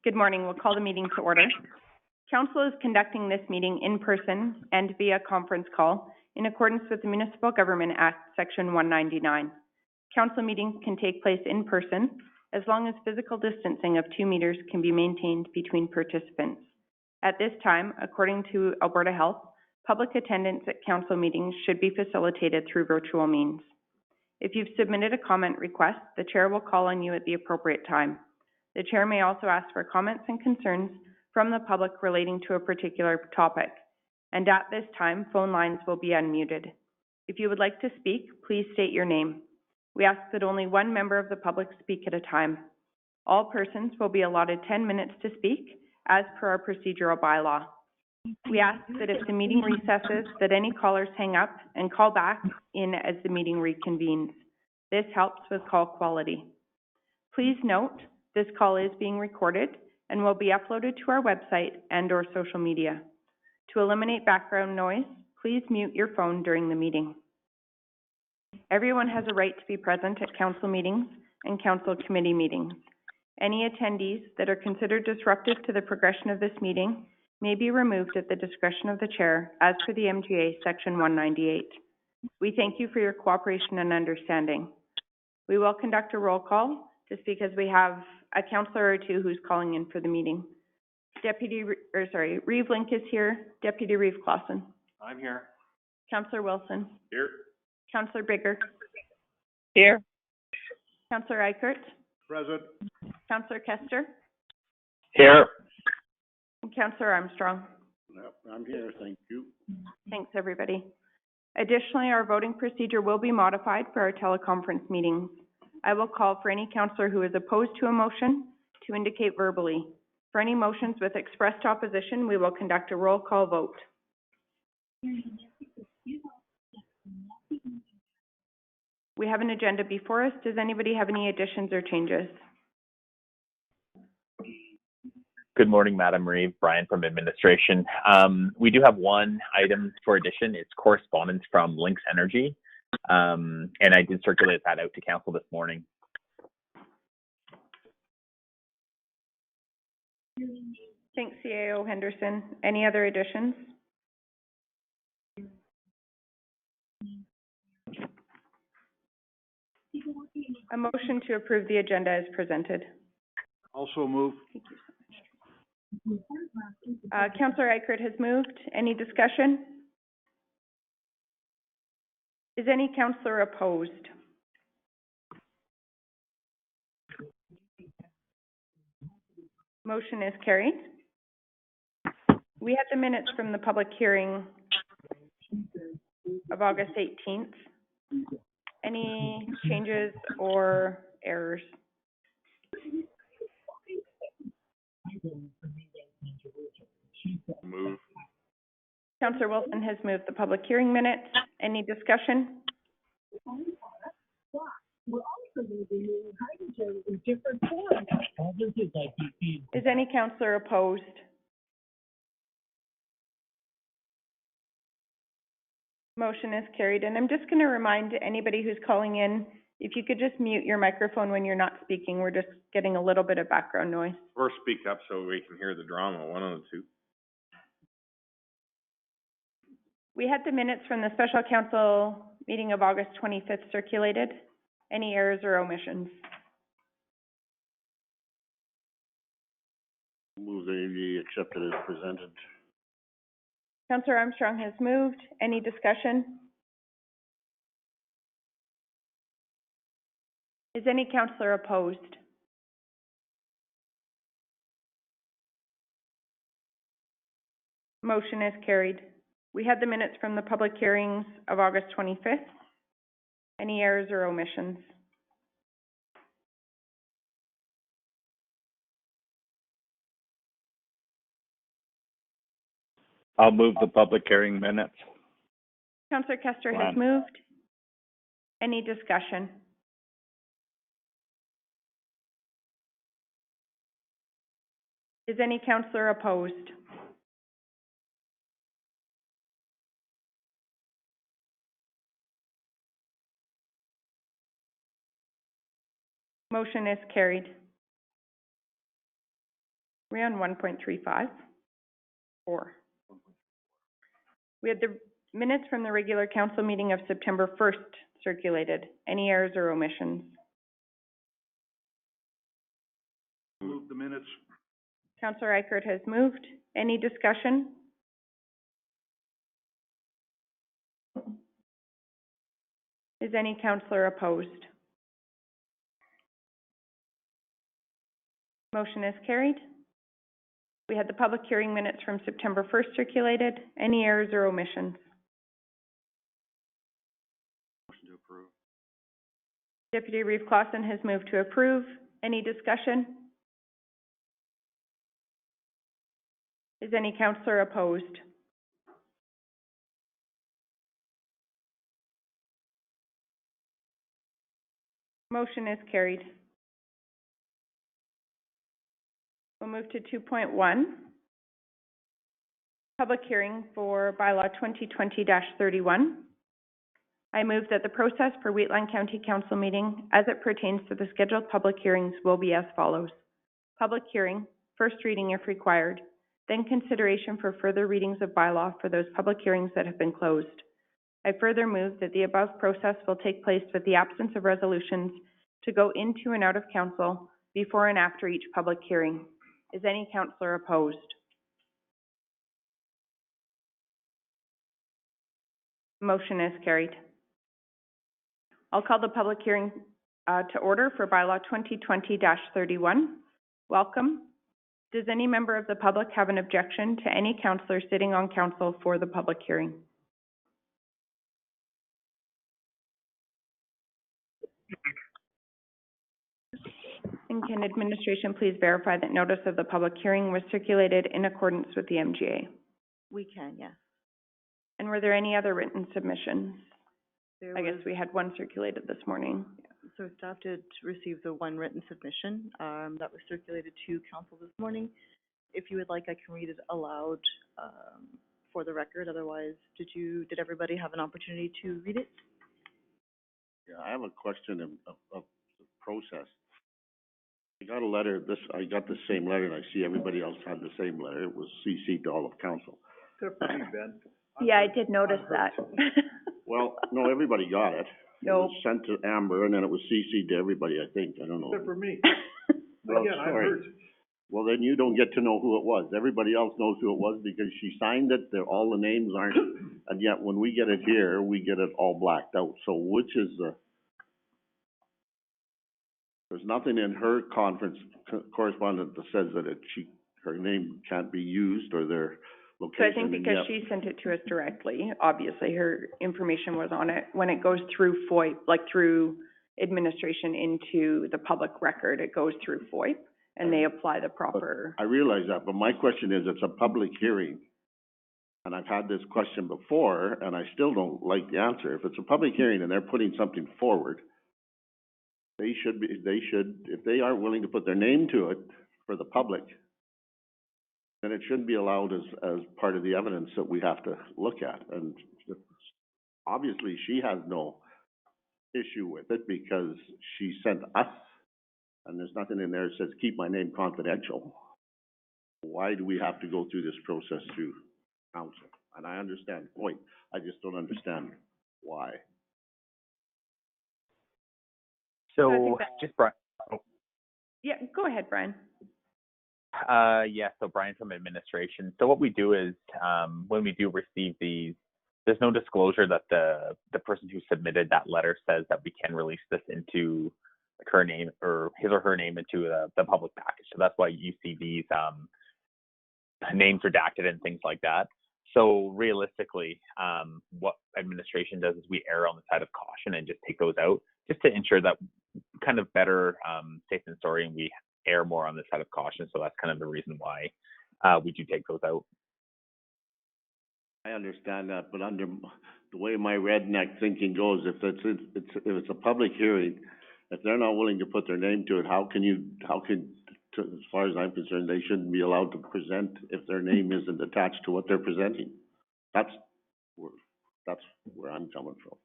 Good morning. We'll call the meeting to order. Council is conducting this meeting in person and via conference call in accordance with the Municipal Government Act, Section 199. Council meetings can take place in person as long as physical distancing of 2 meters can be maintained between participants. At this time, according to Alberta Health, public attendance at council meetings should be facilitated through virtual means. If you've submitted a comment request, the chair will call on you at the appropriate time. The chair may also ask for comments and concerns from the public relating to a particular topic, and at this time, phone lines will be unmuted. If you would like to speak, please state your name. We ask that only one member of the public speak at a time. All persons will be allotted 10 minutes to speak, as per our procedural bylaw. We ask that if the meeting recesses, that any callers hang up and call back in as the meeting reconvenes. This helps with call quality. Please note, this call is being recorded and will be uploaded to our website and/or social media. To eliminate background noise, please mute your phone during the meeting. Everyone has a right to be present at council meetings and council committee meetings. Any attendees that are considered disruptive to the progression of this meeting may be removed at the discretion of the chair as per the MGA Section 198. We thank you for your cooperation and understanding. We will conduct a roll call just because we have a councillor or two who's calling in for the meeting. Reeve Link is here. Deputy Reeve Clausen. I'm here. Councillor Wilson. Here. Councillor Bigger. Here. Councillor Eichert. Present. Councillor Kester. Here. And Councillor Armstrong. Yep, I'm here, thank you. Thanks, everybody. Additionally, our voting procedure will be modified for our teleconference meetings. I will call for any councillor who is opposed to a motion to indicate verbally. For any motions with expressed opposition, we will conduct a roll call vote. We have an agenda before us. Does anybody have any additions or changes? Good morning, Madam Reeve. Brian from administration. We do have one item for addition. It's correspondence from Lynx Energy. And I did circulate that out to council this morning. Thanks, CAO Henderson. Any other additions? A motion to approve the agenda as presented. Also move. Councillor Eichert has moved. Any discussion? Is any councillor opposed? Motion is carried. We had the minutes from the public hearing of August 18th. Any changes or errors? Move. Councillor Wilson has moved the public hearing minutes. Any discussion? Is any councillor opposed? Motion is carried. And I'm just going to remind anybody who's calling in, if you could just mute your microphone when you're not speaking. We're just getting a little bit of background noise. Or speak up so we can hear the drama, one of the two. We had the minutes from the special council meeting of August 25th circulated. Any errors or omissions? Move the accepted as presented. Councillor Armstrong has moved. Any discussion? Is any councillor opposed? Motion is carried. We had the minutes from the public hearings of August 25th. Any errors or omissions? I'll move the public hearing minutes. Councillor Kester has moved. Any discussion? Is any councillor opposed? Motion is carried. We're on 1.35? 4. We had the minutes from the regular council meeting of September 1st circulated. Any errors or omissions? Move the minutes. Councillor Eichert has moved. Any discussion? Is any councillor opposed? Motion is carried. We had the public hearing minutes from September 1st circulated. Any errors or omissions? Motion to approve. Deputy Reeve Clausen has moved to approve. Any discussion? Is any councillor opposed? Motion is carried. We'll move to 2.1. Public hearing for bylaw 2020-31. I move that the process for Wheatland County Council meeting as it pertains to the scheduled public hearings will be as follows. Public hearing, first reading if required, then consideration for further readings of bylaw for those public hearings that have been closed. I further move that the above process will take place with the absence of resolutions to go into and out of council before and after each public hearing. Is any councillor opposed? Motion is carried. I'll call the public hearing to order for bylaw 2020-31. Welcome. Does any member of the public have an objection to any councillor sitting on council for the public hearing? And can administration please verify that notice of the public hearing was circulated in accordance with the MGA? We can, yes. And were there any other written submissions? There I guess was- we had one circulated this morning. So staff did receive the one written submission, that was circulated to council this morning. If you would like, I can read it aloud, for the record. Otherwise, did everybody have an opportunity to read it? Yeah, I have a question of the process. I got a letter, I got the same letter, and I see everybody else had the same letter. It was CC'd to all of council. Except for me, Ben. Yeah, I did notice that. Well, no, everybody got it. No. It was sent to Amber, and then it was CC'd to everybody, I think. I don't know. Except for me. Well, Again, I'm sorry. hurt. Well, then you don't get to know who it was. Everybody else knows who it was because she signed it. All the names aren't, and yet when we get it here, we get it all blacked out. So which is the? There's nothing in her correspondence that says that her name can't be used or their So location. I think and because yet- she sent it to us directly, obviously her information was on it. When it goes through FOIP, like through administration into the public record, it goes through FOIP and they apply the proper. I realize that, but my question is, it's a public hearing. And I've had this question before, and I still don't like the answer. If it's a public hearing and they're putting something forward, they should, if they aren't willing to put their name to it for the public, then it shouldn't be allowed as part of the evidence that we have to look at. And obviously, she has no issue with it because she sent us, and there's nothing in there that says, keep my name confidential. Why do we have to go through this process through council? And I understand the point, I just don't understand why. So I So, think that- just Brian, Yeah, go ahead, Brian. yeah, so Brian from administration. So what we do is, when we do receive these, there's no disclosure that the person who submitted that letter says that we can release this into like her name or his or her name into the public package. So that's why you see these, names redacted and things like that. So realistically, what administration does is we err on the side of caution and just take those out, just to ensure that kind of better, safe and sorry, and we err more on the side of caution. So that's kind of the reason why we do take those out. I understand that, but under the way my redneck thinking goes, if it's a public hearing, if they're not willing to put their name to it, as far as I'm concerned, they shouldn't be allowed to present if their name isn't attached to what they're presenting. That's where I'm coming from.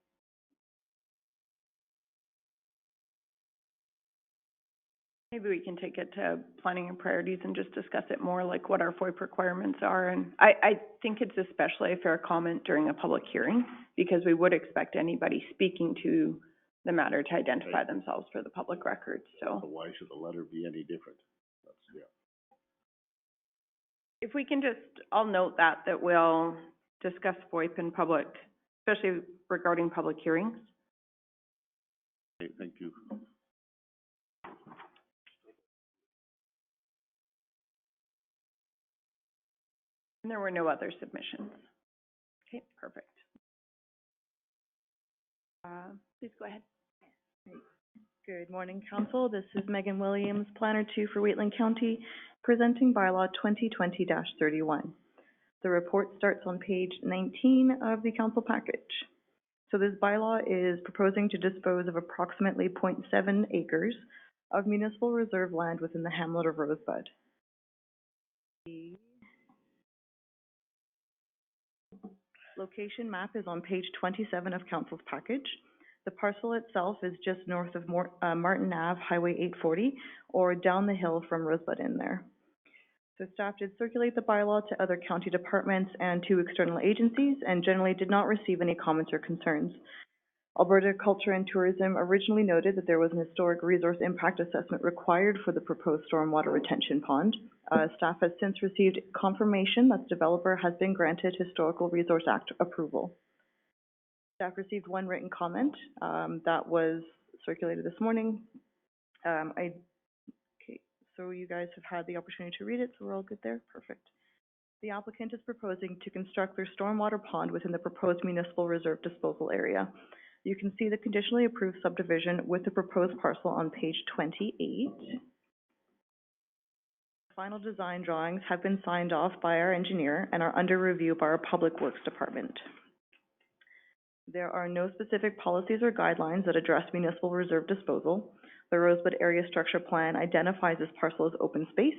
Maybe we can take it to planning and priorities and just discuss it more, like what our FOIP requirements are. And I think it's especially a fair comment during a public hearing, because we would expect anybody speaking to the matter to identify themselves for the public record, so. So why should the letter be any different? That's, yeah. If we can just, I'll note that we'll discuss FOIP in public, especially regarding public hearings. Okay, thank you. And there were no other submissions. Okay, perfect. Please go ahead. Good morning, Council. This is Megan Williams, Planner 2 for Wheatland County, presenting bylaw 2020-31. The report starts on page 19 of the Council package. So this bylaw is proposing to dispose of approximately 0.7 acres of municipal reserve land within the hamlet of Rosebud. The location map is on page 27 of Council's package. The parcel itself is just north of Martin Ave, Highway 840, or down the hill from Rosebud in there. So staff did circulate the bylaw to other county departments and to external agencies, and generally did not receive any comments or concerns. Alberta Culture and Tourism originally noted that there was an historic resource impact assessment required for the proposed stormwater retention pond. Staff has since received confirmation that the developer has been granted Historical Resource Act approval. Staff received one written comment that was circulated this morning. Okay, so you guys have had the opportunity to read it, so we're all good there? Perfect. The applicant is proposing to construct their stormwater pond within the proposed municipal reserve disposal area. You can see the conditionally approved subdivision with the proposed parcel on page 28. Final design drawings have been signed off by our engineer and are under review by our Public Works Department. There are no specific policies or guidelines that address municipal reserve disposal. The Rosebud Area Structure Plan identifies this parcel as open space,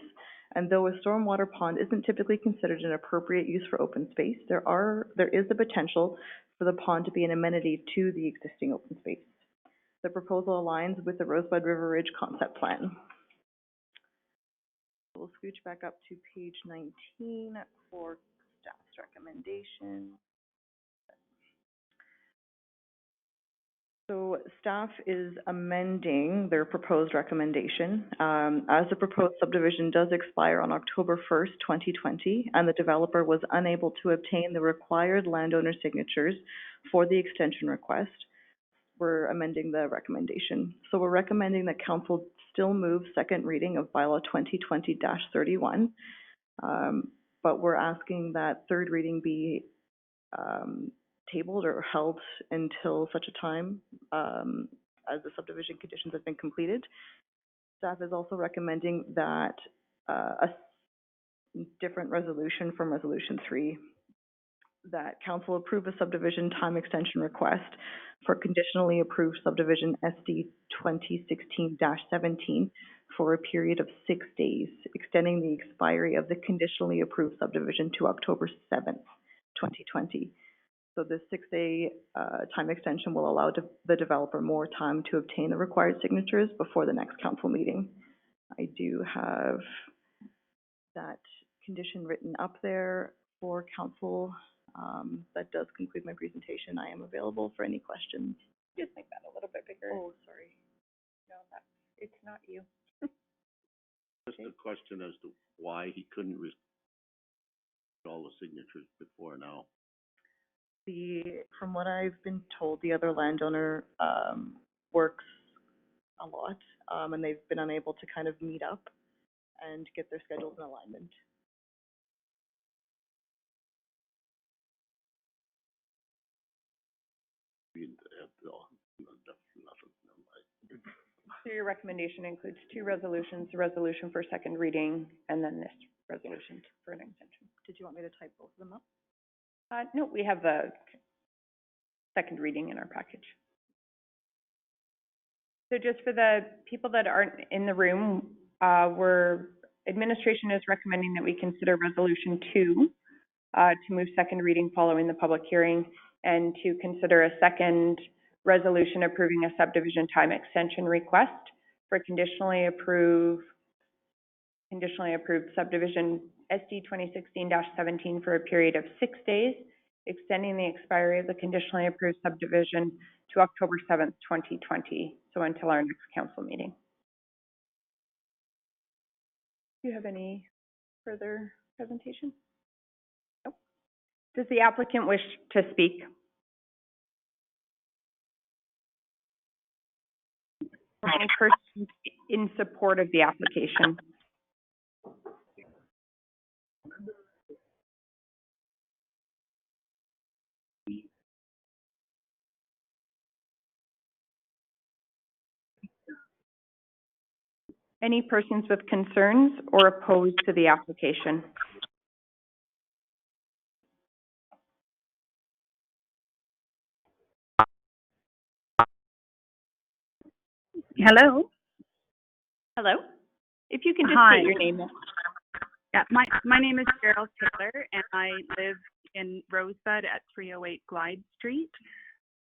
and though a stormwater pond isn't typically considered an appropriate use for open space, there is the potential for the pond to be an amenity to the existing open space. The proposal aligns with the Rosebud River Ridge Concept Plan. We'll scooch back up to page 19 for staff's recommendation. So staff is amending their proposed recommendation. As the proposed subdivision does expire on October 1st, 2020, and the developer was unable to obtain the required landowner signatures for the extension request, we're amending the recommendation. So we're recommending that council still move second reading of bylaw 2020-31, but we're asking that third reading be tabled or held until such a time as the subdivision conditions have been completed. Staff is also recommending that a different resolution from resolution 3, that council approve a subdivision time extension request for conditionally approved subdivision SD 2016-17 for a period of 6 days, extending the expiry of the conditionally approved subdivision to October 7th, 2020. So this 6-day time extension will allow the developer more time to obtain the required signatures before the next council meeting. I do have that condition written up there for council. That does conclude my presentation. I am available for any questions. Just make that a little bit bigger. Oh, sorry. No, it's not you. Just a question as to why he couldn't receive all the signatures before now. From what I've been told, the other landowner works a lot, and they've been unable to kind of meet up and get their schedules in alignment. So your recommendation includes 2 resolutions, the resolution for second reading, and then this resolution for an extension. Did you want me to type both of them up? No, we have the second reading in our package. So just for the people that aren't in the room, administration is recommending that we consider resolution 2 to move second reading following the public hearing, and to consider a second resolution approving a subdivision time extension request for conditionally approved subdivision SD 2016-17 for a period of 6 days, extending the expiry of the conditionally approved subdivision to October 7th, 2020, so until our next council meeting. Do you have any further presentation? Nope. Does the applicant wish to speak? Or any person in support of the application? Any persons with concerns or opposed to the application? Hello. Hello? If you can just Hi. state your name. Yeah, my name is Cheryl Taylor, and I live in Rosebud at 308 Glide Street.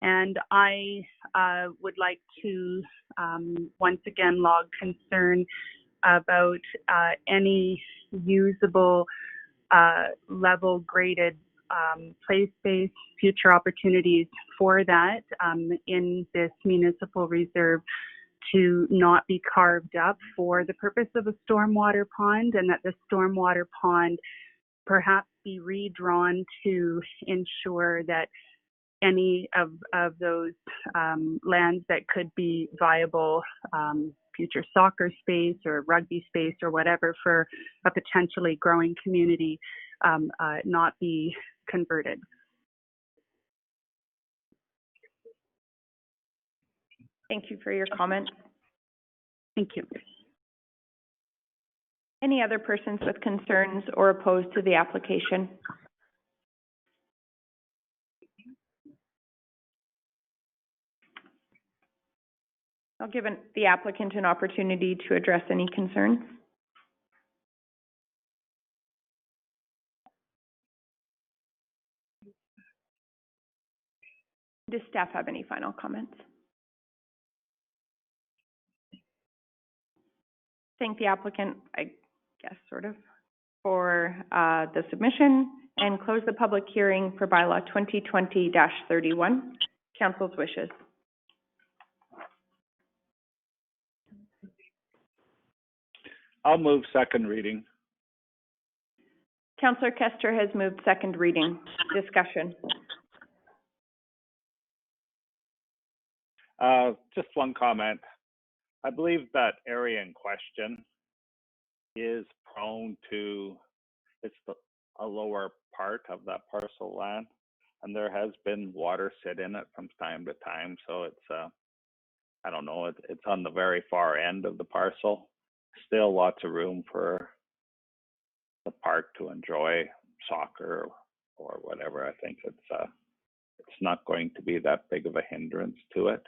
And I would like to once again log concern about any usable level graded play space, future opportunities for that in this municipal reserve to not be carved up for the purpose of a stormwater pond, and that the stormwater pond perhaps be redrawn to ensure that any of those lands that could be viable future soccer space or rugby space or whatever for a potentially growing community not be converted. Thank you for your comment. Thank you. Any other persons with concerns or opposed to the application? I'll give the applicant an opportunity to address any concerns. Does staff have any final comments? Thank the applicant, I guess, sort of, for the submission, and close the public hearing for bylaw 2020-31. Council's wishes. I'll move second reading. Councillor Kester has moved second reading. Discussion. Just one comment. I believe that area in question is prone to, a lower part of that parcel land, and there has been water sit in it from time to time, so it's, I don't know, it's on the very far end of the parcel. Still lots of room for the park to enjoy soccer or whatever. I think it's not going to be that big of a hindrance to it.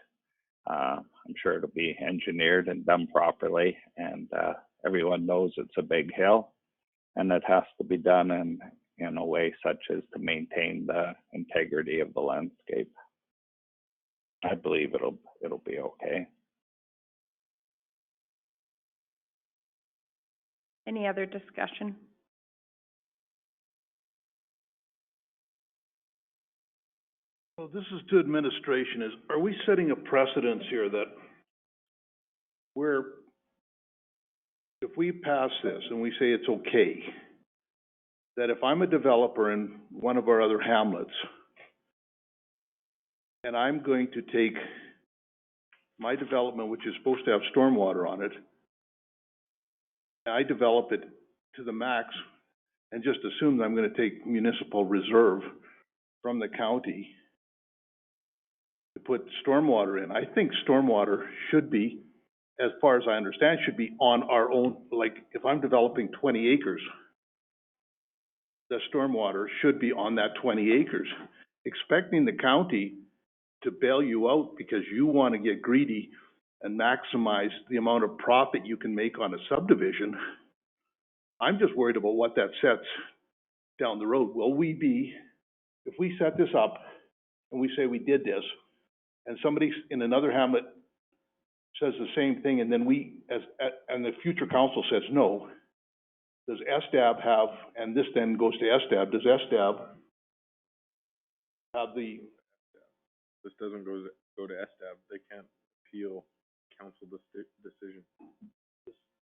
I'm sure it'll be engineered and done properly, and everyone knows it's a big hill, and it has to be done in a way such as to maintain the integrity of the landscape. I believe it'll be okay. Any other discussion? Well, this is to administration. Are we setting a precedence here that if we pass this and we say it's okay, that if I'm a developer in one of our other hamlets, and I'm going to take my development, which is supposed to have stormwater on it, and I develop it to the max and just assume that I'm going to take municipal reserve from the county to put stormwater in. I think stormwater should be, as far as I understand, should be on our own. Like, if I'm developing 20 acres, the stormwater should be on that 20 acres. Expecting the county to bail you out because you want to get greedy and maximize the amount of profit you can make on a subdivision, I'm just worried about what that sets down the road. Will we be, if we set this up and we say we did this, and somebody in another hamlet says the same thing, and then and the future council says no, does SDAB have, and this then goes to SDAB, does SDAB have the, This doesn't go to SDAB, they can't appeal council decision.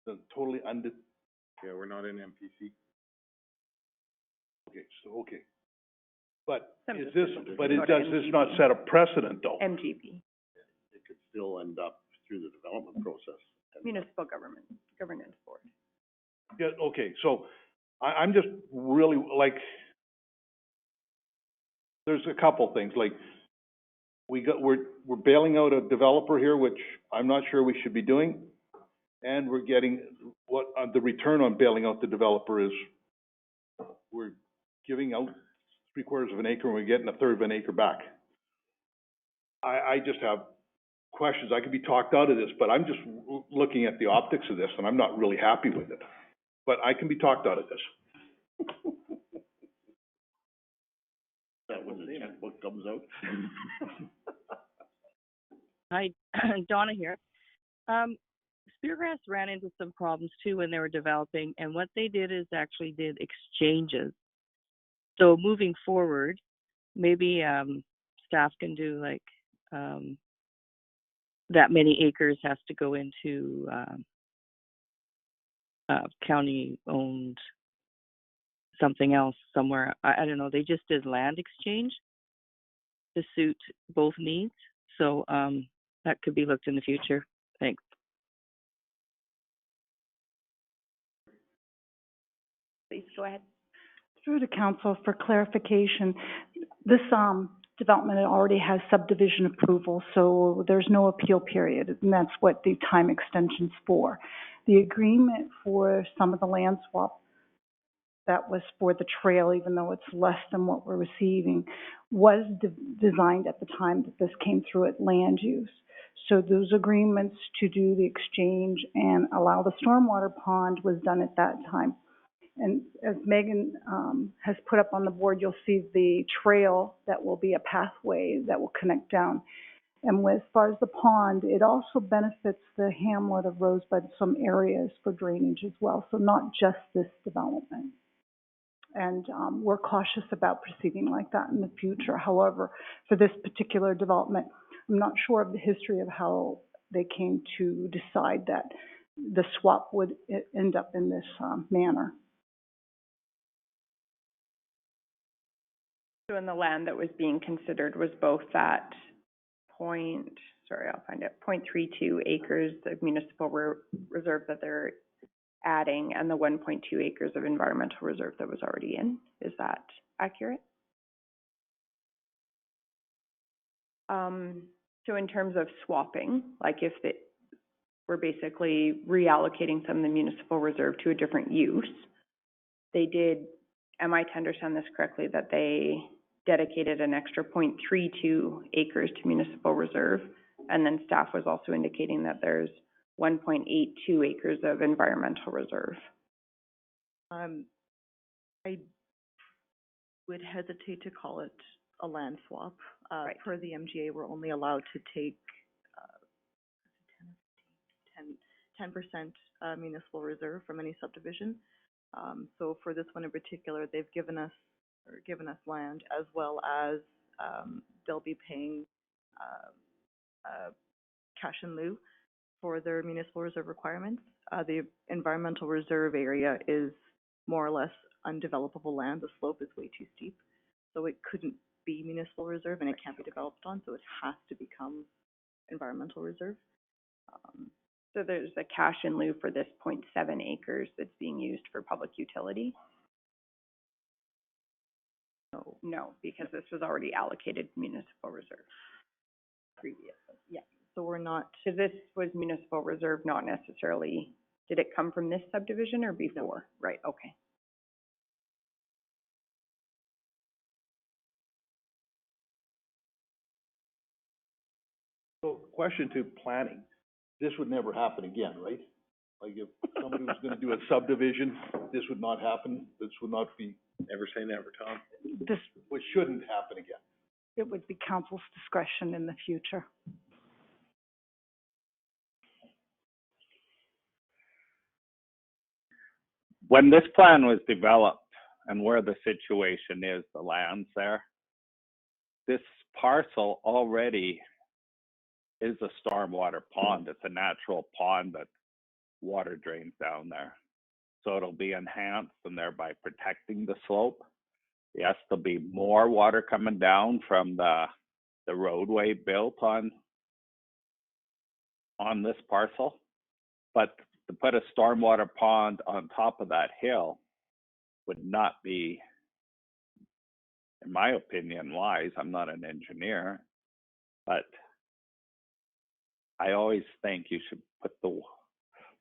the totally Yeah, we're not in MPC. okay. But Some is this, decisions but go it to does this not set a precedent, though? MGP, It could still end up through the development process. Municipal Governance Board. Yeah, okay, so I'm just really, like, there's a couple things, like, we're bailing out a developer here, which I'm not sure we should be doing, and we're getting, what, the return on bailing out the developer is, we're giving out 3/4 of an acre and we're getting 1/3 of an acre back. I just have questions. I could be talked out of this, but I'm just looking at the optics of this, and I'm not really happy with it. But I can be talked out of this. That when the checkbook comes out. Hi, Donna here. Speargrass ran into some problems too when they were developing, and what they did is actually did exchanges. So moving forward, maybe staff can do like that many acres has to go into county-owned something else somewhere. I don't know. They just did land exchange to suit both needs. So that could be looked in the future. Thanks. Please go ahead. Through to council for clarification, this development already has subdivision approval, so there's no appeal period, and that's what the time extension's for. The agreement for some of the land swap that was for the trail, even though it's less than what we're receiving, was designed at the time that this came through at land use. So those agreements to do the exchange and allow the stormwater pond was done at that time. And as Megan has put up on the board, you'll see the trail that will be a pathway that will connect down. And as far as the pond, it also benefits the hamlet of Rosebud, some areas for drainage as well, so not just this development. And we're cautious about proceeding like that in the future. However, for this particular development, I'm not sure of the history of how they came to decide that the swap would end up in this manner. So in the land that was being considered was both that 0.32 acres of municipal reserve that they're adding and the 1.2 acres of environmental reserve that was already in. Is that accurate? So in terms of swapping, like if we're basically reallocating some of the municipal reserve to a different use, they did, am I to understand this correctly, that they dedicated an extra 0.32 acres to municipal reserve, and then staff was also indicating that there's 1.82 acres of environmental reserve. I would hesitate to call it a land swap. Right. Per the MGA, we're only allowed to take 10% municipal reserve from any subdivision. So for this one in particular, they've given us land, as well as they'll be paying cash in lieu for their municipal reserve requirements. The environmental reserve area is more or less undevelopable land. The slope is way too steep, so it couldn't be municipal reserve, and it can't be developed on, so it has to become environmental reserve. So there's a cash in lieu for this 0.7 acres that's being used for public utility? No, because this was already allocated municipal reserve previously. Yeah, so we're not. So this was municipal reserve, not necessarily, did it come from this subdivision or before? No. Right, okay. So, question to planning, this would never happen again, right? Like if somebody was gonna do a subdivision, this would not happen, this would not be, Never say never, Tom. which shouldn't happen again. It would be council's discretion in the future. when this plan was developed and where the situation is, the lands there, this parcel already is a stormwater pond. It's a natural pond that water drains down there. So it'll be enhanced and thereby protecting the slope. Yes, there'll be more water coming down from the roadway built on this parcel, but to put a stormwater pond on top of that hill would not be, in my opinion, wise. I'm not an engineer, but I always think you should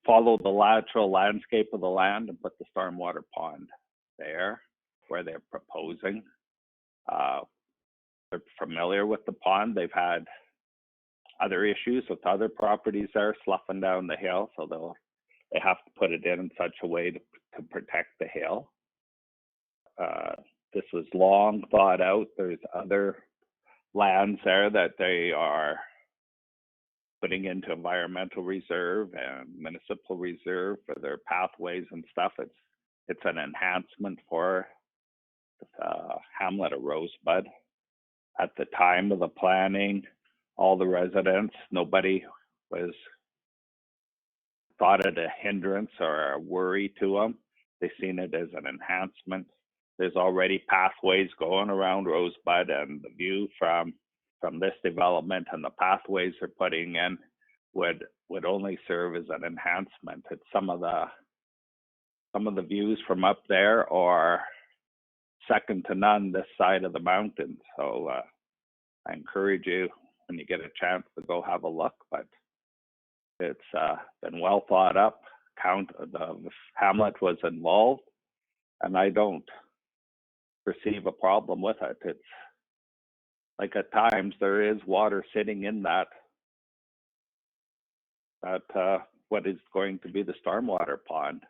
follow the lateral landscape of the land and put the stormwater pond there where they're proposing. They're familiar with the pond. They've had other issues with other properties there sloughing down the hill, so they have to put it in such a way to protect the hill. This was long thought out. There's other lands there that they are putting into environmental reserve and municipal reserve for their pathways and stuff. It's an enhancement for the hamlet of Rosebud. At the time of the planning, all the residents, nobody thought it a hindrance or a worry to them. They seen it as an enhancement. There's already pathways going around Rosebud, and the view from this development and the pathways they're putting in would only serve as an enhancement. It's some of the views from up there are second to none this side of the mountain. So I encourage you, when you get a chance, to go have a look. But it's been well thought up. The hamlet was involved, and I don't perceive a problem with it. It's like at times there is water sitting in that what is going to be the stormwater pond,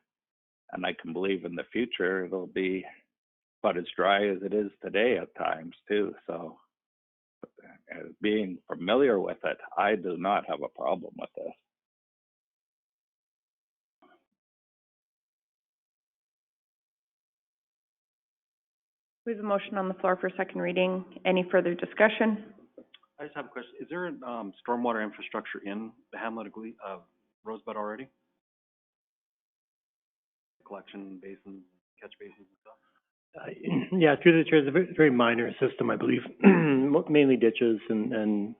and I can believe in the future it'll be about as dry as it is today at times too. So being familiar with it, I do not have a problem with this. We have a motion on the floor for second reading. Any further discussion? I just have a question. Is there stormwater infrastructure in the hamlet of Rosebud already? Collection basins, catch basins and stuff? Yeah, through the chair, it's a very minor system, I believe. Mainly ditches and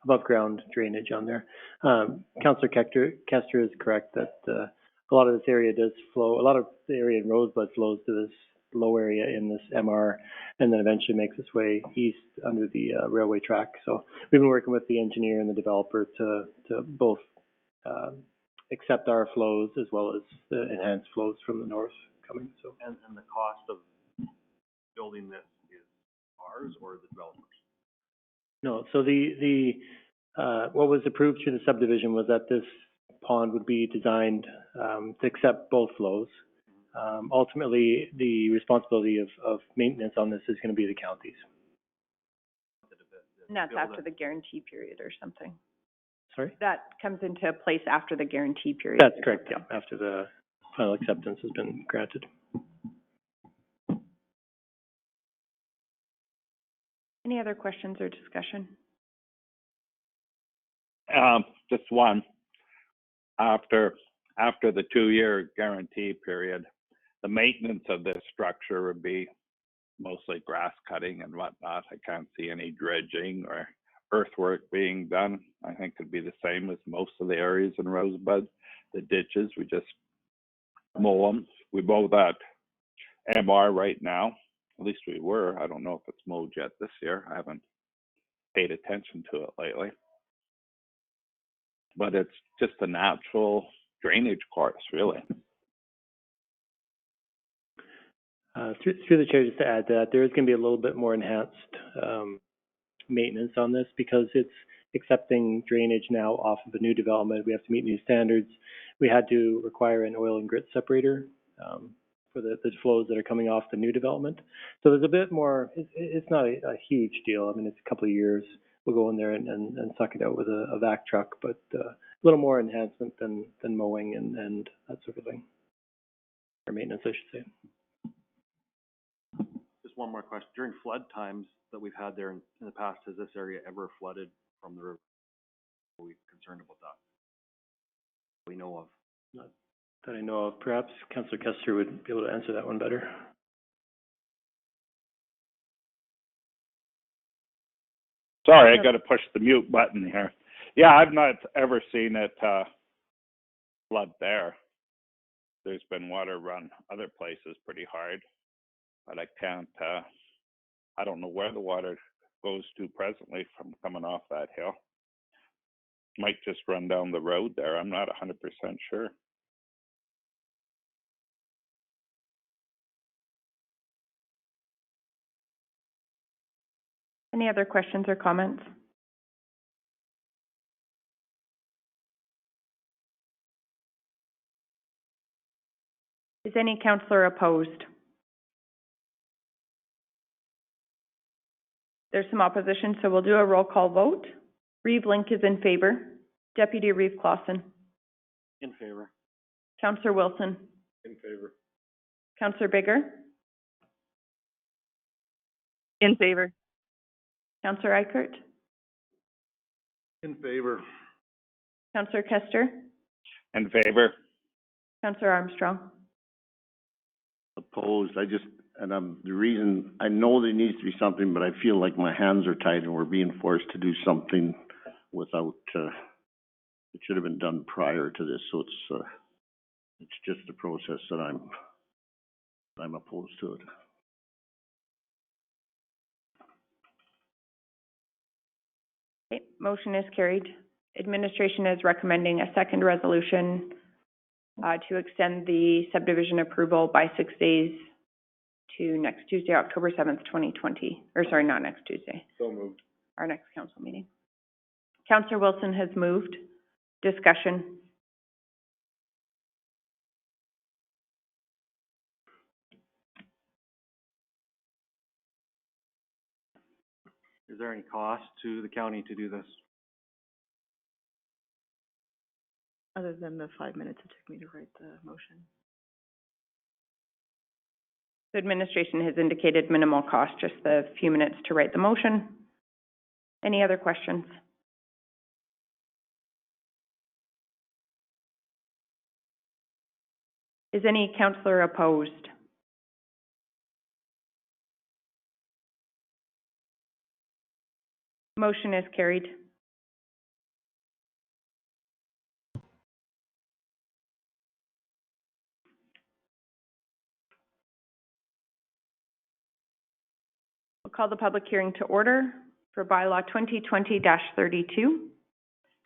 above ground drainage on there. Councillor Kester is correct that a lot of this area does flow. A lot of the area in Rosebud flows to this low area in this MR, and then eventually makes its way east under the railway track. So we've been working with the engineer and the developer to both accept our flows as well as the enhanced flows from the north coming. So And the cost of building this is ours or the developers? no, so the what was approved through the subdivision was that this pond would be designed to accept both flows. Ultimately, the responsibility of maintenance on this is going to be the county's. And that's after the guarantee period or something. Sorry? That comes into place after the guarantee period. That's correct, yeah, after the final acceptance has been granted. Any other questions or discussion? Just one. After the 2-year guarantee period, the maintenance of this structure would be mostly grass cutting and whatnot. I can't see any dredging or earthwork being done. I think it'd be the same as most of the areas in Rosebud. The ditches, we just mow them. We mow that MR right now. At least we were. I don't know if it's mowed yet this year. I haven't paid attention to it lately. But it's just a natural drainage course, really. Through the chair, just to add to that, there is going to be a little bit more enhanced maintenance on this because it's accepting drainage now off of a new development. We have to meet new standards. We had to require an oil and grit separator for the flows that are coming off the new development. So there's a bit more, it's not a huge deal. I mean, it's a couple of years, we'll go in there and suck it out with a vac truck, but, a little more enhancement than mowing and that sort of thing. Or maintenance, I should say. Just one more question. During flood times that we've had there in the past, has this area ever flooded from the river? Are we concerned about that? We know of. Not that I know of. Perhaps Councillor Kester would be able to answer that one better. Sorry, I gotta push the mute button here. Yeah, I've not ever seen it, flood there. There's been water run other places pretty hard, but I can't, I don't know where the water goes to presently from coming off that hill. Might just run down the road there. I'm not 100% sure. Any other questions or comments? Is any councillor opposed? There's some opposition, so we'll do a roll call vote. Reeve Link is in favor. Deputy Reeve Clausen. In favor. Councillor Wilson. In favor. Councillor Bigger. In favor. Councillor Eichert. In favor. Councillor Kester. In favor. Councillor Armstrong. Opposed. The reason, I know there needs to be something, but I feel like my hands are tied and we're being forced to do something without, it should have been done prior to this, so it's just the process that I'm opposed to it. Okay, motion is carried. Administration is recommending a second resolution to extend the subdivision approval by 6 days to next Tuesday, October 7th, 2020. Or sorry, not next Tuesday, So moved. our next council meeting. Councillor Wilson has moved. Discussion. Is there any cost to the county to do this? Other than the 5 minutes it took me to write the motion. The administration has indicated minimal cost, just the few minutes to write the motion. Any other questions? Is any councillor opposed? Motion is carried. We'll call the public hearing to order for bylaw 2020-32.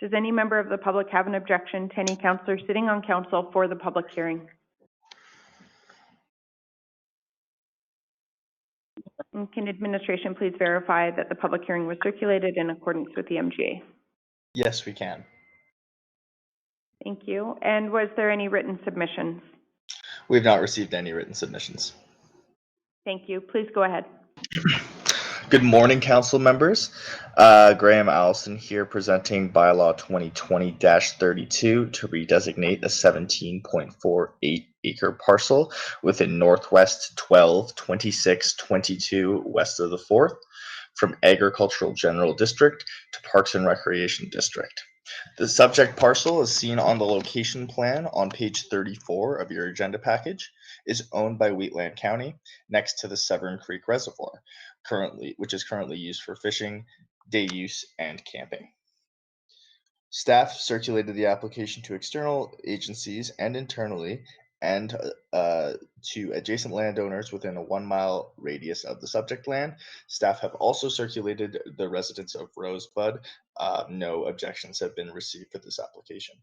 Does any member of the public have an objection to any councillor sitting on council for the public hearing? And can administration please verify that the public hearing was circulated in accordance with the MGA? Yes, we can. Thank you. And was there any written submissions? We've not received any written submissions. Thank you. Please go ahead. Good morning, council members. Graham Allison here presenting bylaw 2020-32 to redesignate a 17.48 acre parcel within Northwest 122622 west of the 4th from Agricultural General District to Parks and Recreation District. The subject parcel, as seen on the location plan on page 34 of your agenda package, is owned by Wheatland County next to the Severn Creek Reservoir, which is currently used for fishing, day use, and camping. Staff circulated the application to external agencies and internally, and to adjacent landowners within a 1 mile radius of the subject land. Staff have also circulated the residents of Rosebud. No objections have been received for this application.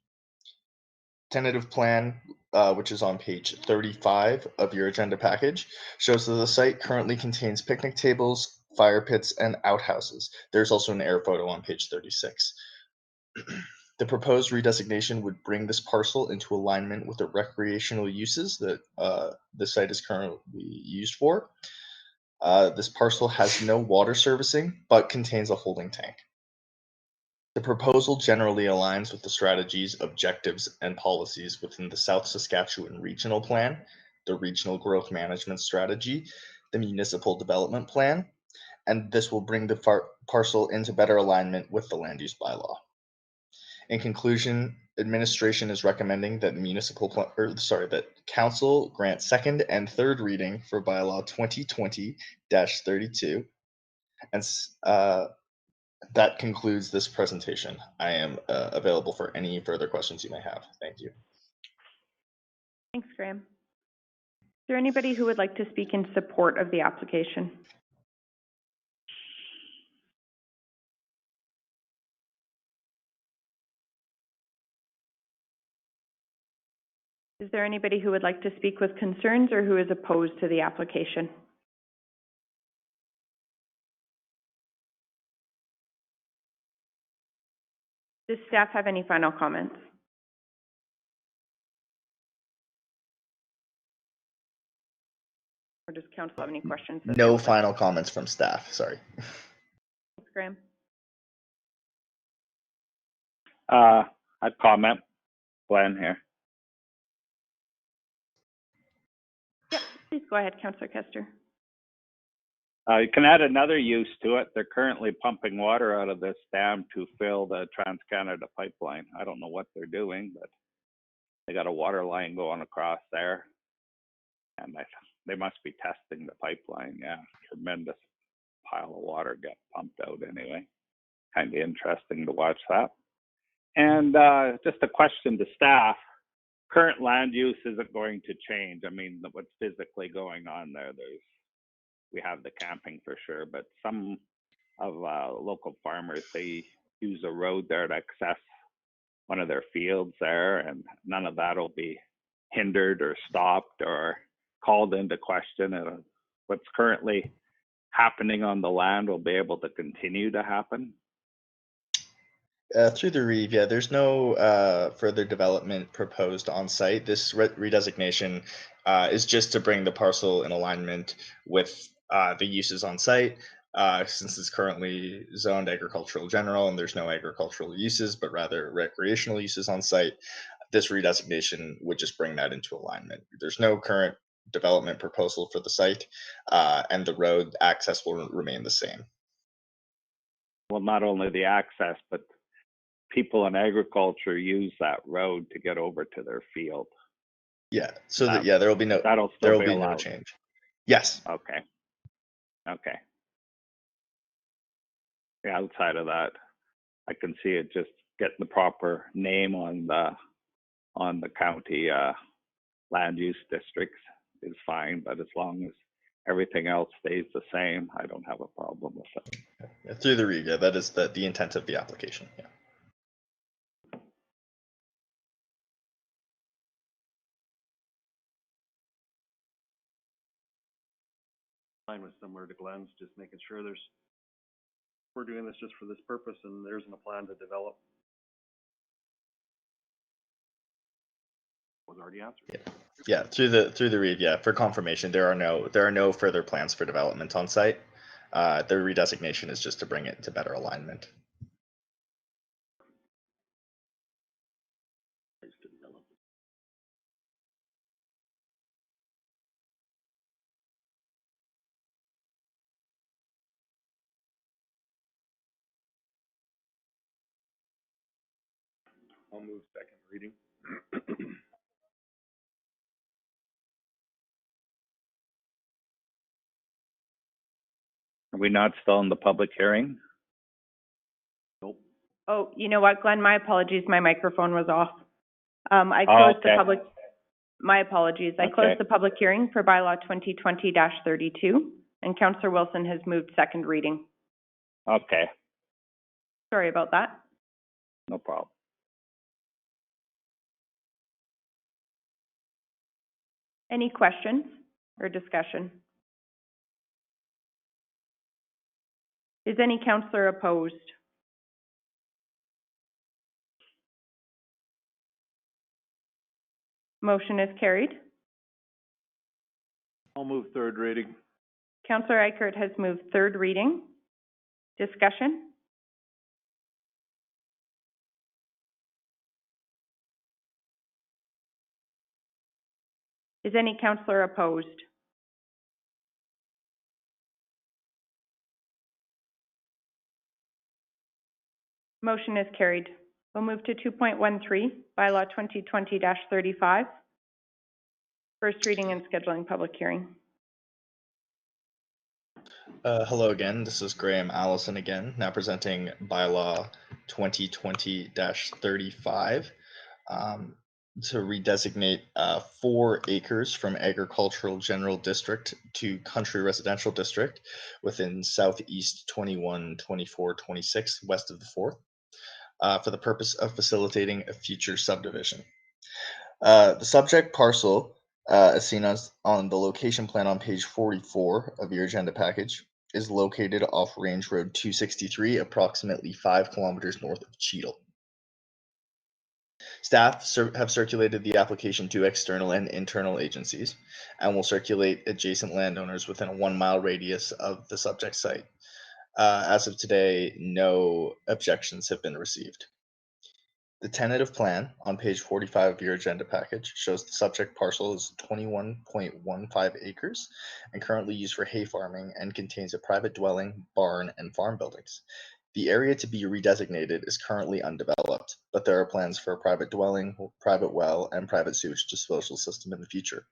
Tentative plan, which is on page 35 of your agenda package, shows that the site currently contains picnic tables, fire pits, and outhouses. There's also an air photo on page 36. The proposed redesignation would bring this parcel into alignment with the recreational uses that the site is currently used for. This parcel has no water servicing, but contains a holding tank. The proposal generally aligns with the strategies, objectives, and policies within the South Saskatchewan Regional Plan, the Regional Growth Management Strategy, the Municipal Development Plan, and this will bring the parcel into better alignment with the land use bylaw. In conclusion, administration is recommending that that council grant second and third reading for bylaw 2020-32. And that concludes this presentation. I am available for any further questions you may have. Thank you. Thanks, Graham. Is there anybody who would like to speak in support of the application? Is there anybody who would like to speak with concerns or who is opposed to the application? Does staff have any final comments? Or does council have any questions? No final comments from staff, sorry. Thanks, Graham. I'd comment. Glenn here. Yep, please go ahead, Councillor Kester. You can add another use to it. They're currently pumping water out of this dam to fill the TransCanada pipeline. I don't know what they're doing, but they got a water line going across there. And they must be testing the pipeline. Yeah, tremendous pile of water get pumped out anyway. Kind of interesting to watch that. And just a question to staff. Current land use isn't going to change. I mean, what's physically going on there, we have the camping for sure, but some of local farmers, they use a road there to access one of their fields there, and none of that will be hindered or stopped or called into question. And what's currently happening on the land will be able to continue to happen. Through the Reeve, yeah, there's no further development proposed on site. This redesignation is just to bring the parcel in alignment with the uses on site, since it's currently zoned agricultural general and there's no agricultural uses, but rather recreational uses on site. This redesignation would just bring that into alignment. There's no current development proposal for the site, and the road access will remain the same. Well, not only the access, but people in agriculture use that road to get over to their field. Yeah, so that, yeah, there will be no no change. Yes. Okay. Okay. Yeah, outside of that, I can see it just getting the proper name on the county land use districts is fine, but as long as everything else stays the same, I don't have a problem with it. Yeah, through the Reeve, yeah, that is the intent of the application. Yeah. Mine was similar to Glenn's, just making sure we're doing this just for this purpose and there isn't a plan to develop. Was already answered. Yeah, through the Reeve, yeah, for confirmation, there are no further plans for development on site. The redesignation is just to bring it into better alignment. I'll move second reading. Are we not still in the public hearing? Nope. Oh, you know what, Glenn? My apologies. My microphone was off. I closed the public. My apologies. I closed the public hearing for bylaw 2020-32, and Councillor Wilson has moved second reading. Okay. Sorry about that. No problem. Any questions or discussion? Is any councillor opposed? Motion is carried. I'll move third reading. Councillor Eichert has moved third reading. Discussion? Is any councillor opposed? Motion is carried. We'll move to 2.13, bylaw 2020-35. First reading and scheduling public hearing. Hello again, this is Graham Allison again, now presenting bylaw 2020-35 to redesignate 4 acres from agricultural general district to country residential district within southeast 21, 24, 26 west of the 4th for the purpose of facilitating a future subdivision. The subject parcel, as seen on the location plan on page 44 of your agenda package, is located off Range Road 263, approximately 5 kilometers north of Cheadle. Staff have circulated the application to external and internal agencies and will circulate adjacent landowners within a 1-mile radius of the subject site. As of today, no objections have been received. The tentative plan on page 45 of your agenda package shows the subject parcel is 21.15 acres and currently used for hay farming and contains a private dwelling, barn, and farm buildings. The area to be redesignated is currently undeveloped, but there are plans for a private dwelling, private well, and private sewage disposal system in the future.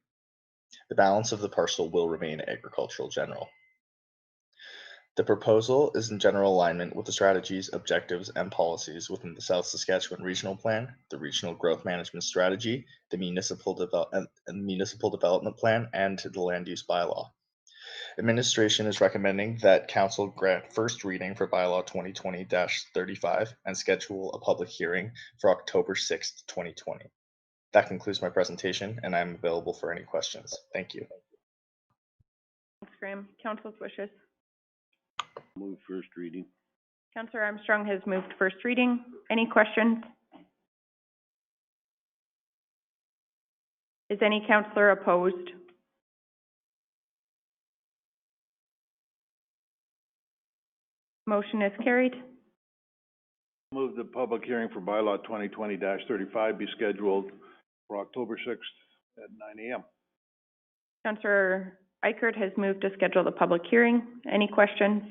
The balance of the parcel will remain agricultural general. The proposal is in general alignment with the strategies, objectives, and policies within the South Saskatchewan Regional Plan, the Regional Growth Management Strategy, the Municipal Development Plan, and the Land Use Bylaw. Administration is recommending that Council grant first reading for Bylaw 2020-35 and schedule a public hearing for October 6th, 2020. That concludes my presentation, and I'm available for any questions. Thank you. Thanks, Graham. Council's wishes. Move first reading. Councillor Armstrong has moved first reading. Any questions? Is any councillor opposed? Motion is carried. Move the public hearing for bylaw 2020-35 be scheduled for October 6th at 9 a.m. Councillor Eichert has moved to schedule the public hearing. Any questions?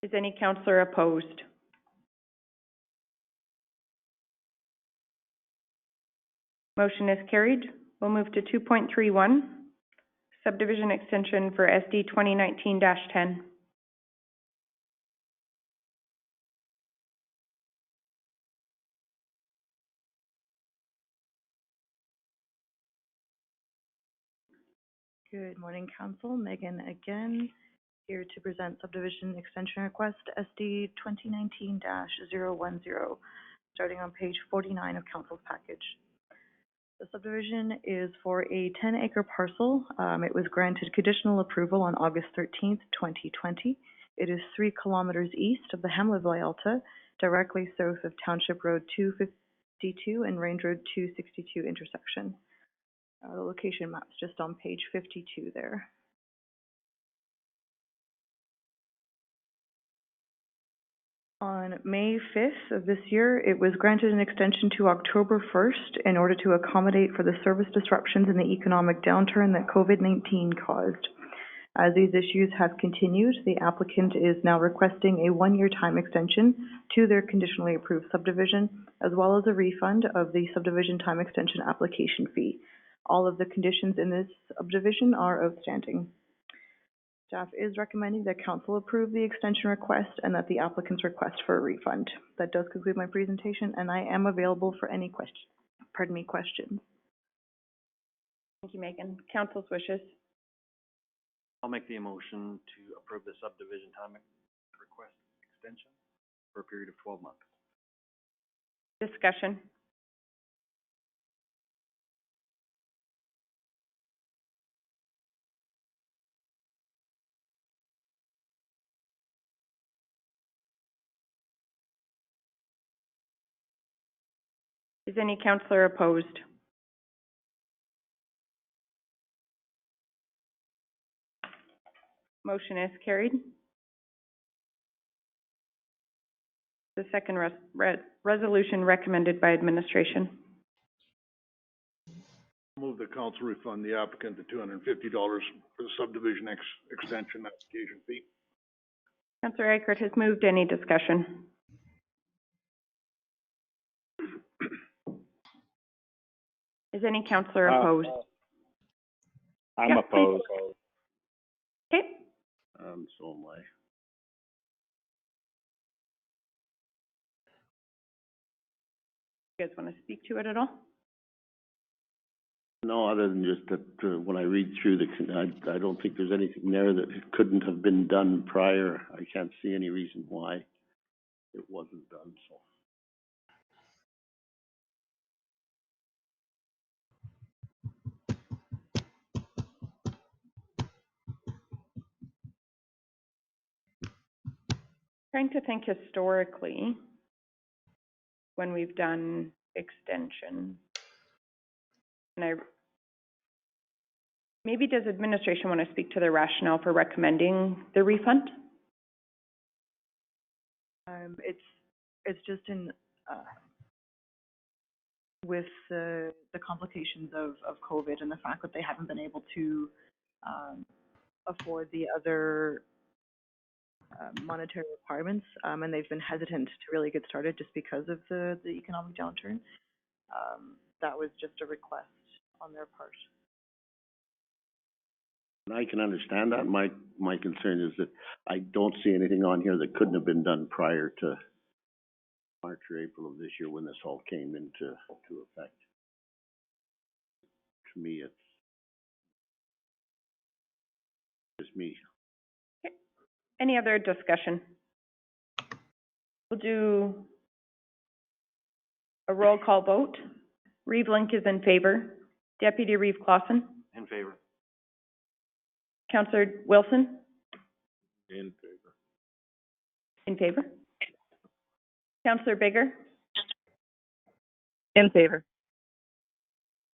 Is any councillor opposed? Motion is carried. We'll move to 2.31, subdivision extension for SD 2019-10. Good morning, Council. Megan again, here to present subdivision extension request SD 2019-010, starting on page 49 of Council's package. The subdivision is for a 10-acre parcel. It was granted conditional approval on August 13th, 2020. It is 3 kilometers east of the Hamlet-Villalta, directly south of Township Road 252 and Range Road 262 intersection. The location map's just on page 52 there. On May 5th of this year, it was granted an extension to October 1st in order to accommodate for the service disruptions and the economic downturn that COVID-19 caused. As these issues have continued, the applicant is now requesting a 1-year time extension to their conditionally approved subdivision, as well as a refund of the subdivision time extension application fee. All of the conditions in this subdivision are outstanding. Staff is recommending that Council approve the extension request and that the applicant's request for a refund. That does conclude my presentation, and I am available for any questions. Thank you, Megan. Council's wishes. I'll make the motion to approve the subdivision time request extension for a period of 12 months. Discussion. Is any councillor opposed? Motion is carried. The second resolution recommended by administration. Move the council refund the applicant the $250 for the subdivision extension application fee. Councillor Eichert has moved. Any discussion? Is any councillor opposed? I'm Yeah, please. opposed. Okay. So am I. You guys want to speak to it at all? No, other than just that, when I read through I don't think there's anything there that it couldn't have been done prior. I can't see any reason why it wasn't done, so. Trying to think historically when we've done extensions. And maybe does administration want to speak to the rationale for recommending the refund? It's just in, with the complications of COVID and the fact that they haven't been able to, afford the other, monetary requirements, and they've been hesitant to really get started just because of the economic downturn. That was just a request on their part. And I can understand that. My concern is that I don't see anything on here that couldn't have been done prior to March or April of this year when this all came into effect. To me, it's just me. Okay. Any other discussion? We'll do a roll call vote. Reeve Link is in favor. Deputy Reeve Clausen. In favor. Councillor Wilson. In favor. In favor. Councillor Bigger. In favor.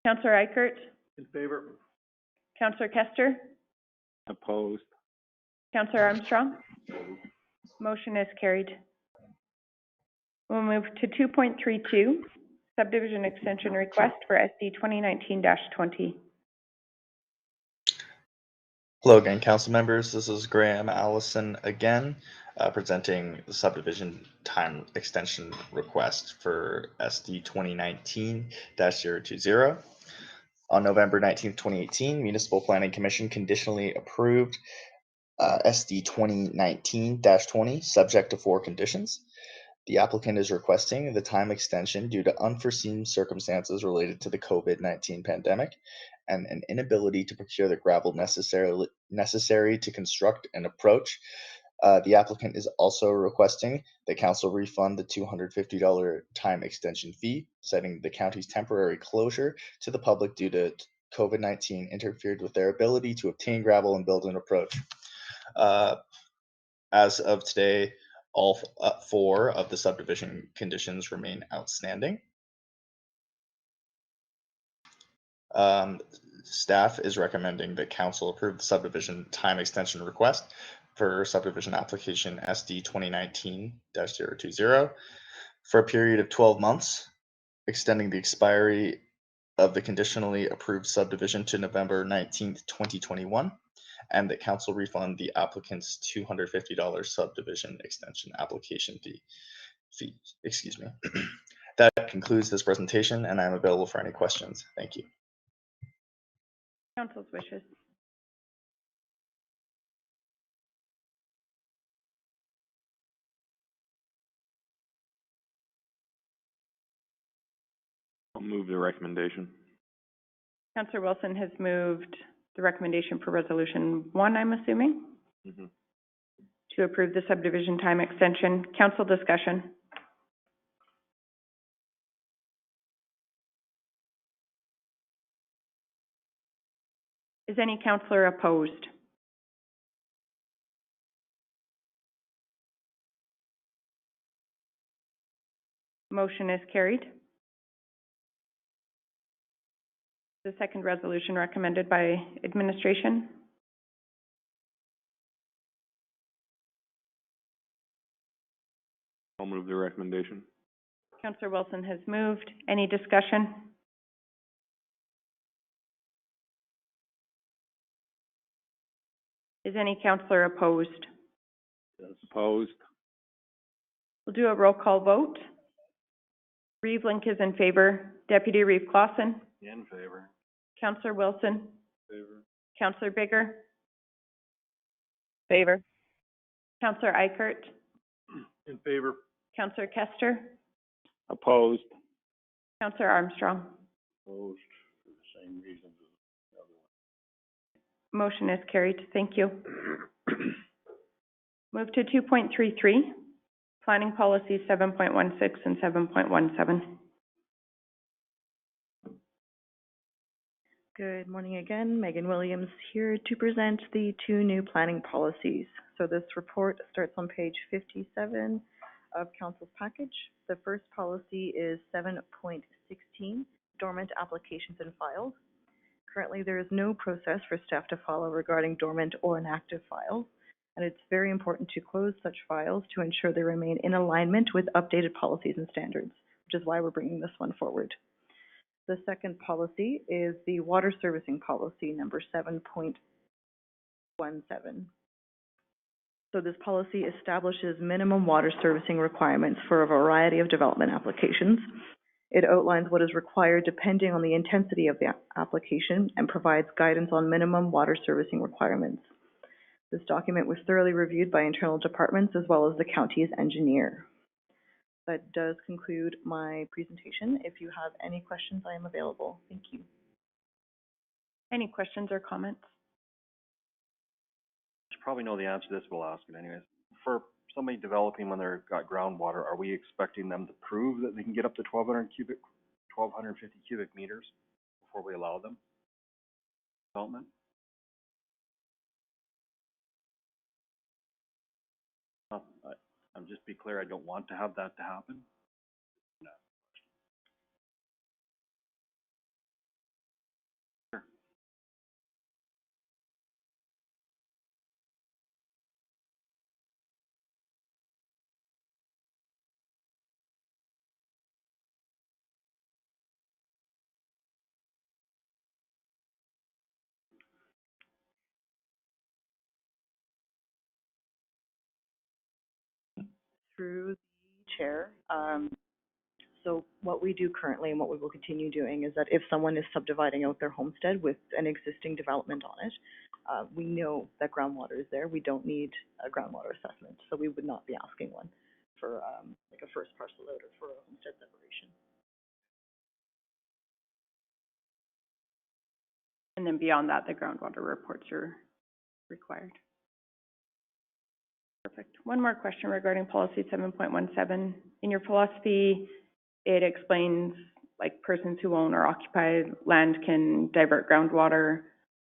Councillor Eichert. In favor. Councillor Kester. Opposed. Councillor Armstrong. Motion is carried. We'll move to 2.32, subdivision extension request for SD 2019-20. Hello again, council members. This is Graham Allison again, presenting the subdivision time extension request for SD 2019-020. On November 19, 2018, Municipal Planning Commission conditionally approved SD 2019-20, subject to 4 conditions. The applicant is requesting the time extension due to unforeseen circumstances related to the COVID-19 pandemic and an inability to procure the gravel necessary to construct an approach. The applicant is also requesting the council refund the $250 time extension fee, citing the county's temporary closure to the public due to COVID-19 interfered with their ability to obtain gravel and build an approach. As of today, all 4 of the subdivision conditions remain outstanding. Staff is recommending that council approve the subdivision time extension request for subdivision application SD 2019-020 for a period of 12 months, extending the expiry of the conditionally approved subdivision to November 19th, 2021, and that council refund the applicant's $250 subdivision extension application fee. Excuse me. That concludes this presentation, and I'm available for any questions. Thank you. Council's wishes. I'll move the recommendation. Councillor Wilson has moved the recommendation for resolution 1, I'm assuming, to approve the subdivision time extension. Council discussion. Is any councillor opposed? Motion is carried. The second resolution recommended by administration. I'll move the recommendation. Councillor Wilson has moved. Any discussion? Is any counselor opposed? Opposed? We'll do a roll call vote. Reeve Link is in favor. Deputy Reeve Clausen. In favor. Counselor Wilson. Favor. Counselor Bigger. Favor. Counselor Eichert. In favor. Counselor Kester. Opposed? Counselor Armstrong. Opposed for the same reasons as the other one. Motion is carried. Thank you. Move to 2.33, Planning Policy 7.16 and 7.17. Good morning again. Megan Williams here to present the two new planning policies. So this report starts on page 57 of Council's package. The first policy is 7.16, dormant applications and files. Currently, there is no process for staff to follow regarding dormant or inactive files, and it's very important to close such files to ensure they remain in alignment with updated policies and standards, which is why we're bringing this one forward. The second policy is the water servicing policy, number 7.17. So this policy establishes minimum water servicing requirements for a variety of development applications. It outlines what is required depending on the intensity of the application and provides guidance on minimum water servicing requirements. This document was thoroughly reviewed by internal departments as well as the county's engineer. That does conclude my presentation. If you have any questions, I am available. Thank you. Any questions or comments? You probably know the answer to this, but we'll ask it anyways. For somebody developing when they've got groundwater, are we expecting them to prove that they can get up to 1,250 cubic meters before we allow them development? I'm just be clear, I don't want to have that to happen. No. Sure. Through the chair, so what we do currently and what we will continue doing is that if someone is subdividing out their homestead with an existing development on it, we know that groundwater is there. We don't need a groundwater assessment, so we would not be asking one for like a first parcel out or for a homestead separation. And then beyond that, the groundwater reports are required. Perfect. One more question regarding policy 7.17. In your philosophy, it explains like persons who own or occupy land can divert groundwater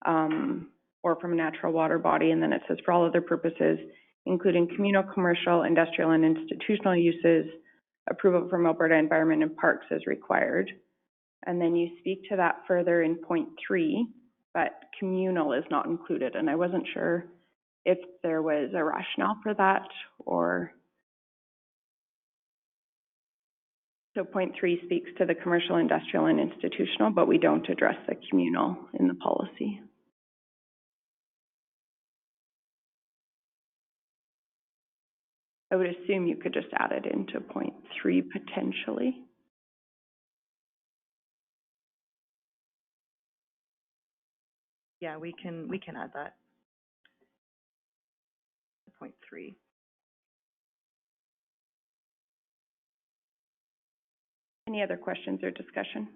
or from a natural water body, and then it says for all other purposes, including communal, commercial, industrial, and institutional uses, approval from Alberta Environment and Parks is required. And then you speak to that further in point 3, but communal is not included, and I wasn't sure if there was a rationale for that, or so point 3 speaks to the commercial, industrial, and institutional, but we don't address the communal in the policy. I would assume you could just add it into point 3 potentially. Yeah, we can add that. Point 3. Any other questions or discussion?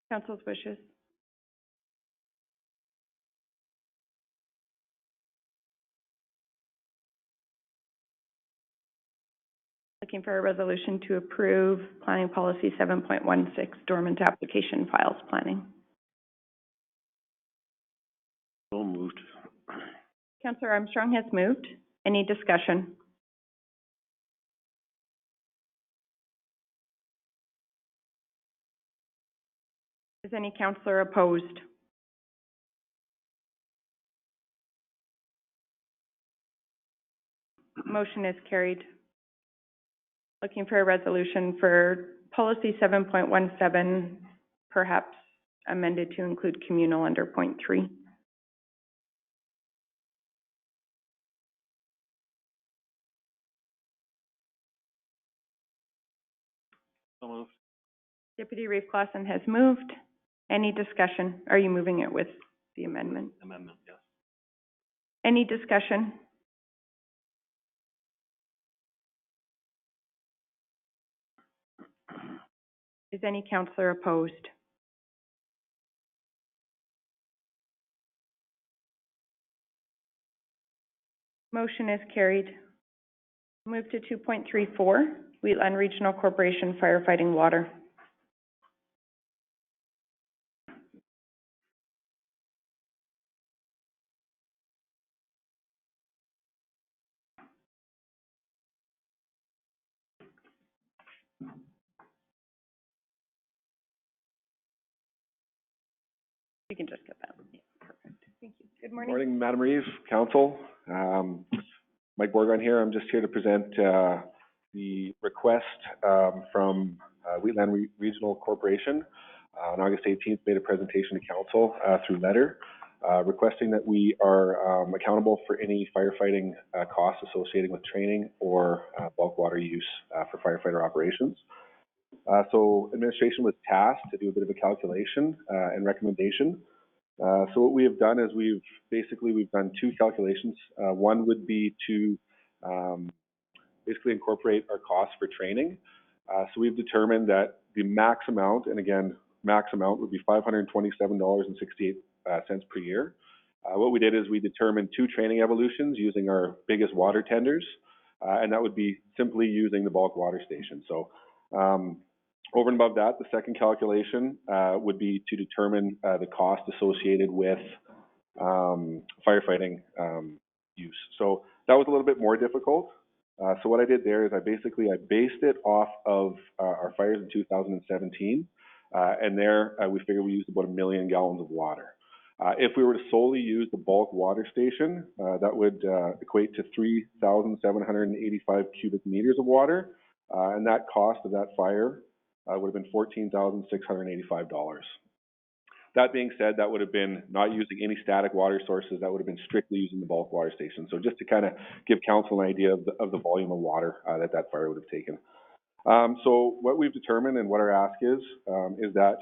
Council's wishes. Looking for a resolution to approve planning policy 7.16, dormant application files planning. So moved. Councillor Armstrong has moved. Any discussion? Is any councillor opposed? Motion is carried. Looking for a resolution for policy 7.17, perhaps amended to include communal under point 3. So moved. Deputy Reeve Clausen has moved. Any discussion? Are you moving it with the amendment? Amendment, yes. Any discussion? Is any counselor opposed? Motion is carried. Move to 2.34, Wheatland Regional Corporation firefighting water. You can just get that. Yeah, perfect. Thank you. Good morning. Morning, Madam Reeve, Council. Mike Borgon here. I'm just here to present the request from Wheatland Regional Corporation. On August 18th, made a presentation to Council through letter, requesting that we are accountable for any firefighting costs associated with training or bulk water use for firefighter operations. So administration was tasked to do a bit of a calculation and recommendation. So what we have done is we've done two calculations. One would be to basically incorporate our costs for training. So we've determined that the max amount, and again, max amount would be $527.68 per year. What we did is we determined 2 training evolutions using our biggest water tenders, and that would be simply using the bulk water station. So over and above that, the second calculation would be to determine the cost associated with firefighting use. So that was a little bit more difficult. So what I did there is I based it off of our fires in 2017, and there we figured we used about 1 million gallons of water. If we were to solely use the bulk water station, that would equate to 3,785 cubic meters of water, and that cost of that fire would have been $14,685. That being said, that would have been not using any static water sources. That would have been strictly using the bulk water station. So just to kind of give council an idea of the volume of water that fire would have taken. So what we've determined and what our ask is that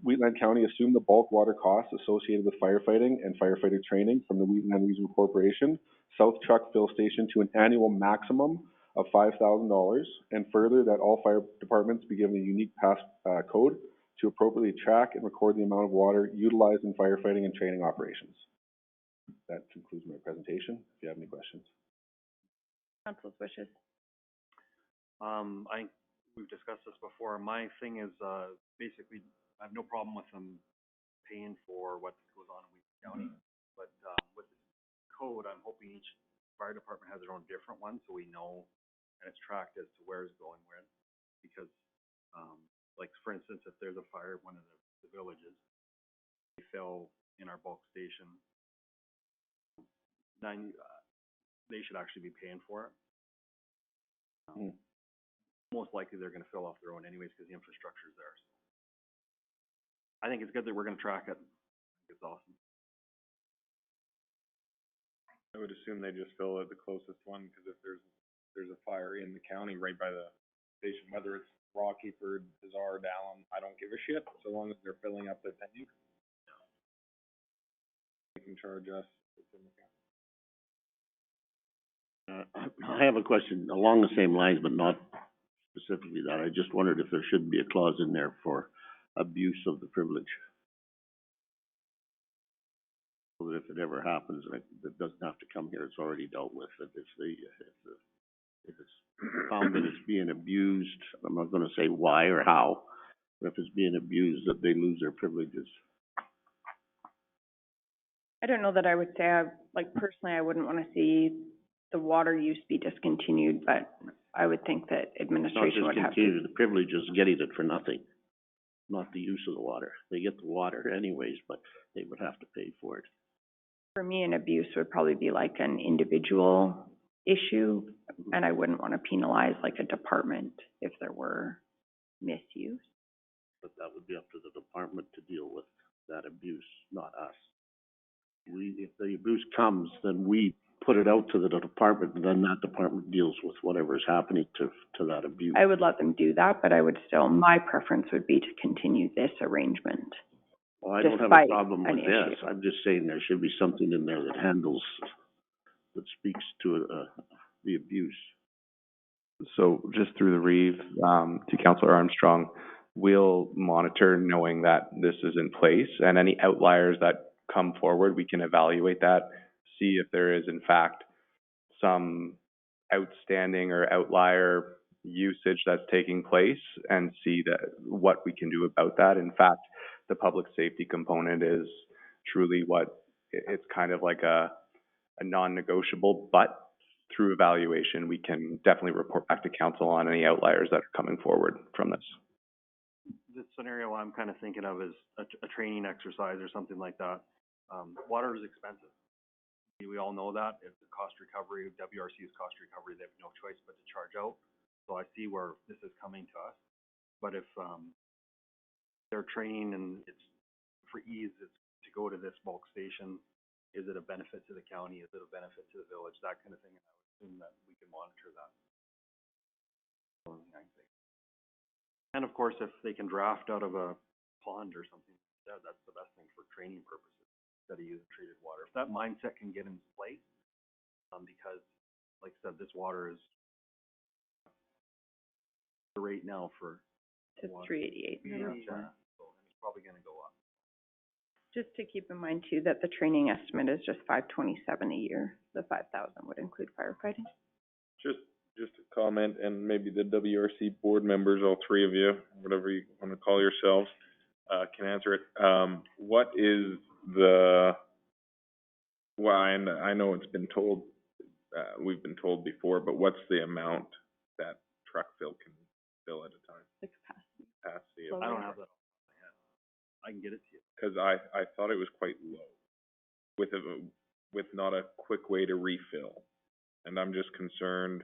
Wheatland County assume the bulk water costs associated with firefighting and firefighter training from the Wheatland Regional Corporation South Truck Fill Station to an annual maximum of $5,000, and further that all fire departments be given a unique pass code to appropriately track and record the amount of water utilized in firefighting and training operations. That concludes my presentation. If you have any questions. Council's wishes. We've discussed this before. My thing is basically I have no problem with them paying for what goes on in Wheatland County, but with the code, I'm hoping each fire department has their own different one, so we know and it's tracked as to where it's going when. Because like for instance, if there's a fire in one of the villages, they fill in our bulk station, then they should actually be paying for it. Most likely they're going to fill off their own anyways because the infrastructure is there. So I think it's good that we're going to track it. I think it's awesome. I would assume they just fill at the closest one, because if there's a fire in the county right by the station, whether it's Rockeford, Bizarre, Dallin, I don't give a shit, so long as they're filling up their tank. They can charge us. I have a question along the same lines, but not specifically that. I just wondered if there should be a clause in there for abuse of the privilege. So that if it ever happens, it doesn't have to come here, it's already dealt with. If it's found that it's being abused, I'm not gonna say why or how, but if it's being abused, that they lose their privileges. I don't know that I would say, personally, I wouldn't want to see the water use be discontinued, but I would think that administration would have to. Not discontinue, the privilege is getting it for nothing, not the use of the water. They get the water anyways, but they would have to pay for it. For me, an abuse would probably be like an individual issue, and I wouldn't want to penalize like a department if there were misuse. But that would be up to the department to deal with that abuse, not us. If the abuse comes, then we put it out to the department, and then that department deals with whatever is happening to that abuse. I would let them do that, but I would still, my preference would be to continue this arrangement. Well, I don't have a despite problem an with this. issue. I'm just saying there should be something in there that handles, that speaks to, the abuse. So just through the Reeve, to Councillor Armstrong, we'll monitor knowing that this is in place, and any outliers that come forward, we can evaluate that, see if there is in fact some outstanding or outlier usage that's taking place, and see that what we can do about that. In fact, the public safety component is truly it's kind of like a non-negotiable, but through evaluation, we can definitely report back to council on any outliers that are coming forward from this. The scenario I'm kind of thinking of is a training exercise or something like that. Water is expensive. We all know that. It's a cost recovery, WRC's cost recovery, they have no choice but to charge out. So I see where this is coming to us. But if they're training and it's for ease, it's to go to this bulk station, is it a benefit to the county? Is it a benefit to the village? That kind of thing. And I would assume that we can monitor that. And of course, if they can draft out of a pond or something, that's the best thing for training purposes, instead of using treated water. If that mindset can get in place, because like I said, this water is the rate now for It's water. $3.88. Yeah, so it's probably gonna go up. Just to keep in mind too, that the training estimate is just $527 a year. The 5,000 would include firefighting. Just a comment, and maybe the WRC board members, all three of you, whatever you want to call yourselves, can answer it. What is and I know it's been told, we've been told before, but what's the amount that truck fill can fill at a time? The capacity. Capacity So of, I don't have that off my head. I can get it to you. because I thought it was quite low with not a quick way to refill. And I'm just concerned.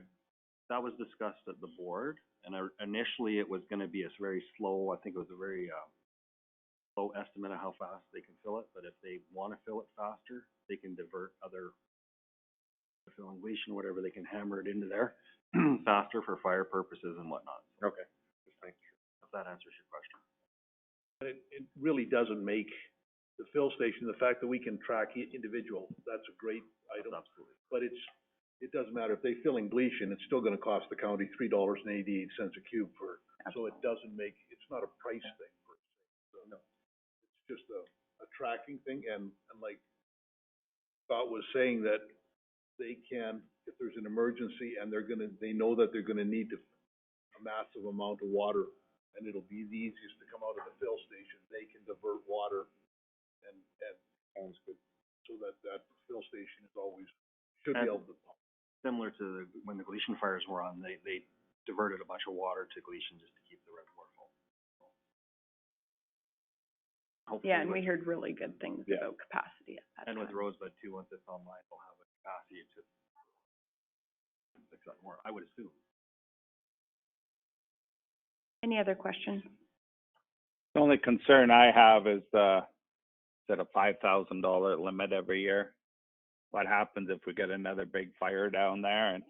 That was discussed at the board, and initially it was gonna be a very slow, I think it was a very, low estimate of how fast they can fill it, but if they wanna fill it faster, they can divert other filling Gleason, whatever, they can hammer it into there faster for fire purposes and whatnot. Okay. Just thank you. If that answers your question. But it really doesn't make the fill station, the fact that we can track individual, that's a great item. Absolutely. But it doesn't matter, if they fill in Gleason, it's still gonna cost the county $3.88 a cube so it doesn't make, it's not a price thing per se. So no, it's just a tracking thing, and like Scott was saying, that they can, if there's an emergency and they know that they're gonna need a massive amount of water, and it'll be the easiest to come out of the fill station, they can divert water and Sounds good. so that fill station is always, should be able to pump. Similar to when the Gleason fires were on, they diverted a bunch of water to Gleason just to keep the reservoir full. Hopefully Yeah, and we heard really good things about capacity at that And time. with Rosebud too, once it's online, we'll have a capacity to fix that more, I would assume. Any other questions? The only concern I have is a $5,000 limit every year. What happens if we get another big fire down there and,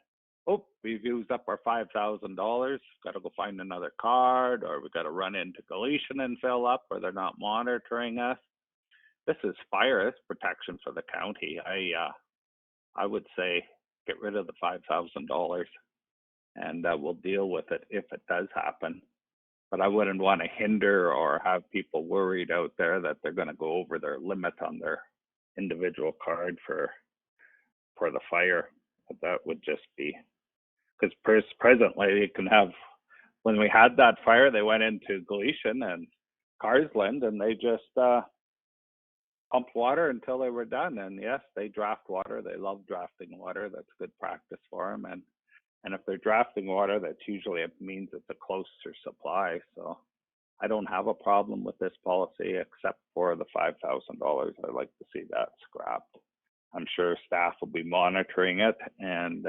we've used up our $5,000, gotta go find another card, or we gotta run into Gleason and fill up, or they're not monitoring us. This is fire, it's protection for the county. I would say get rid of the $5,000 and we'll deal with it if it does happen. But I wouldn't want to hinder or have people worried out there that they're going to go over their limit on their individual card for the fire. That would just be, because presently you can have, when we had that fire, they went into Gleason and Carsland and they just pumped water until they were done. And yes, they draft water. They love drafting water. That's good practice for them. And if they're drafting water, that's usually, it means it's a closer supply. So I don't have a problem with this policy except for the $5,000. I'd like to see that scrapped. I'm sure staff will be monitoring it, and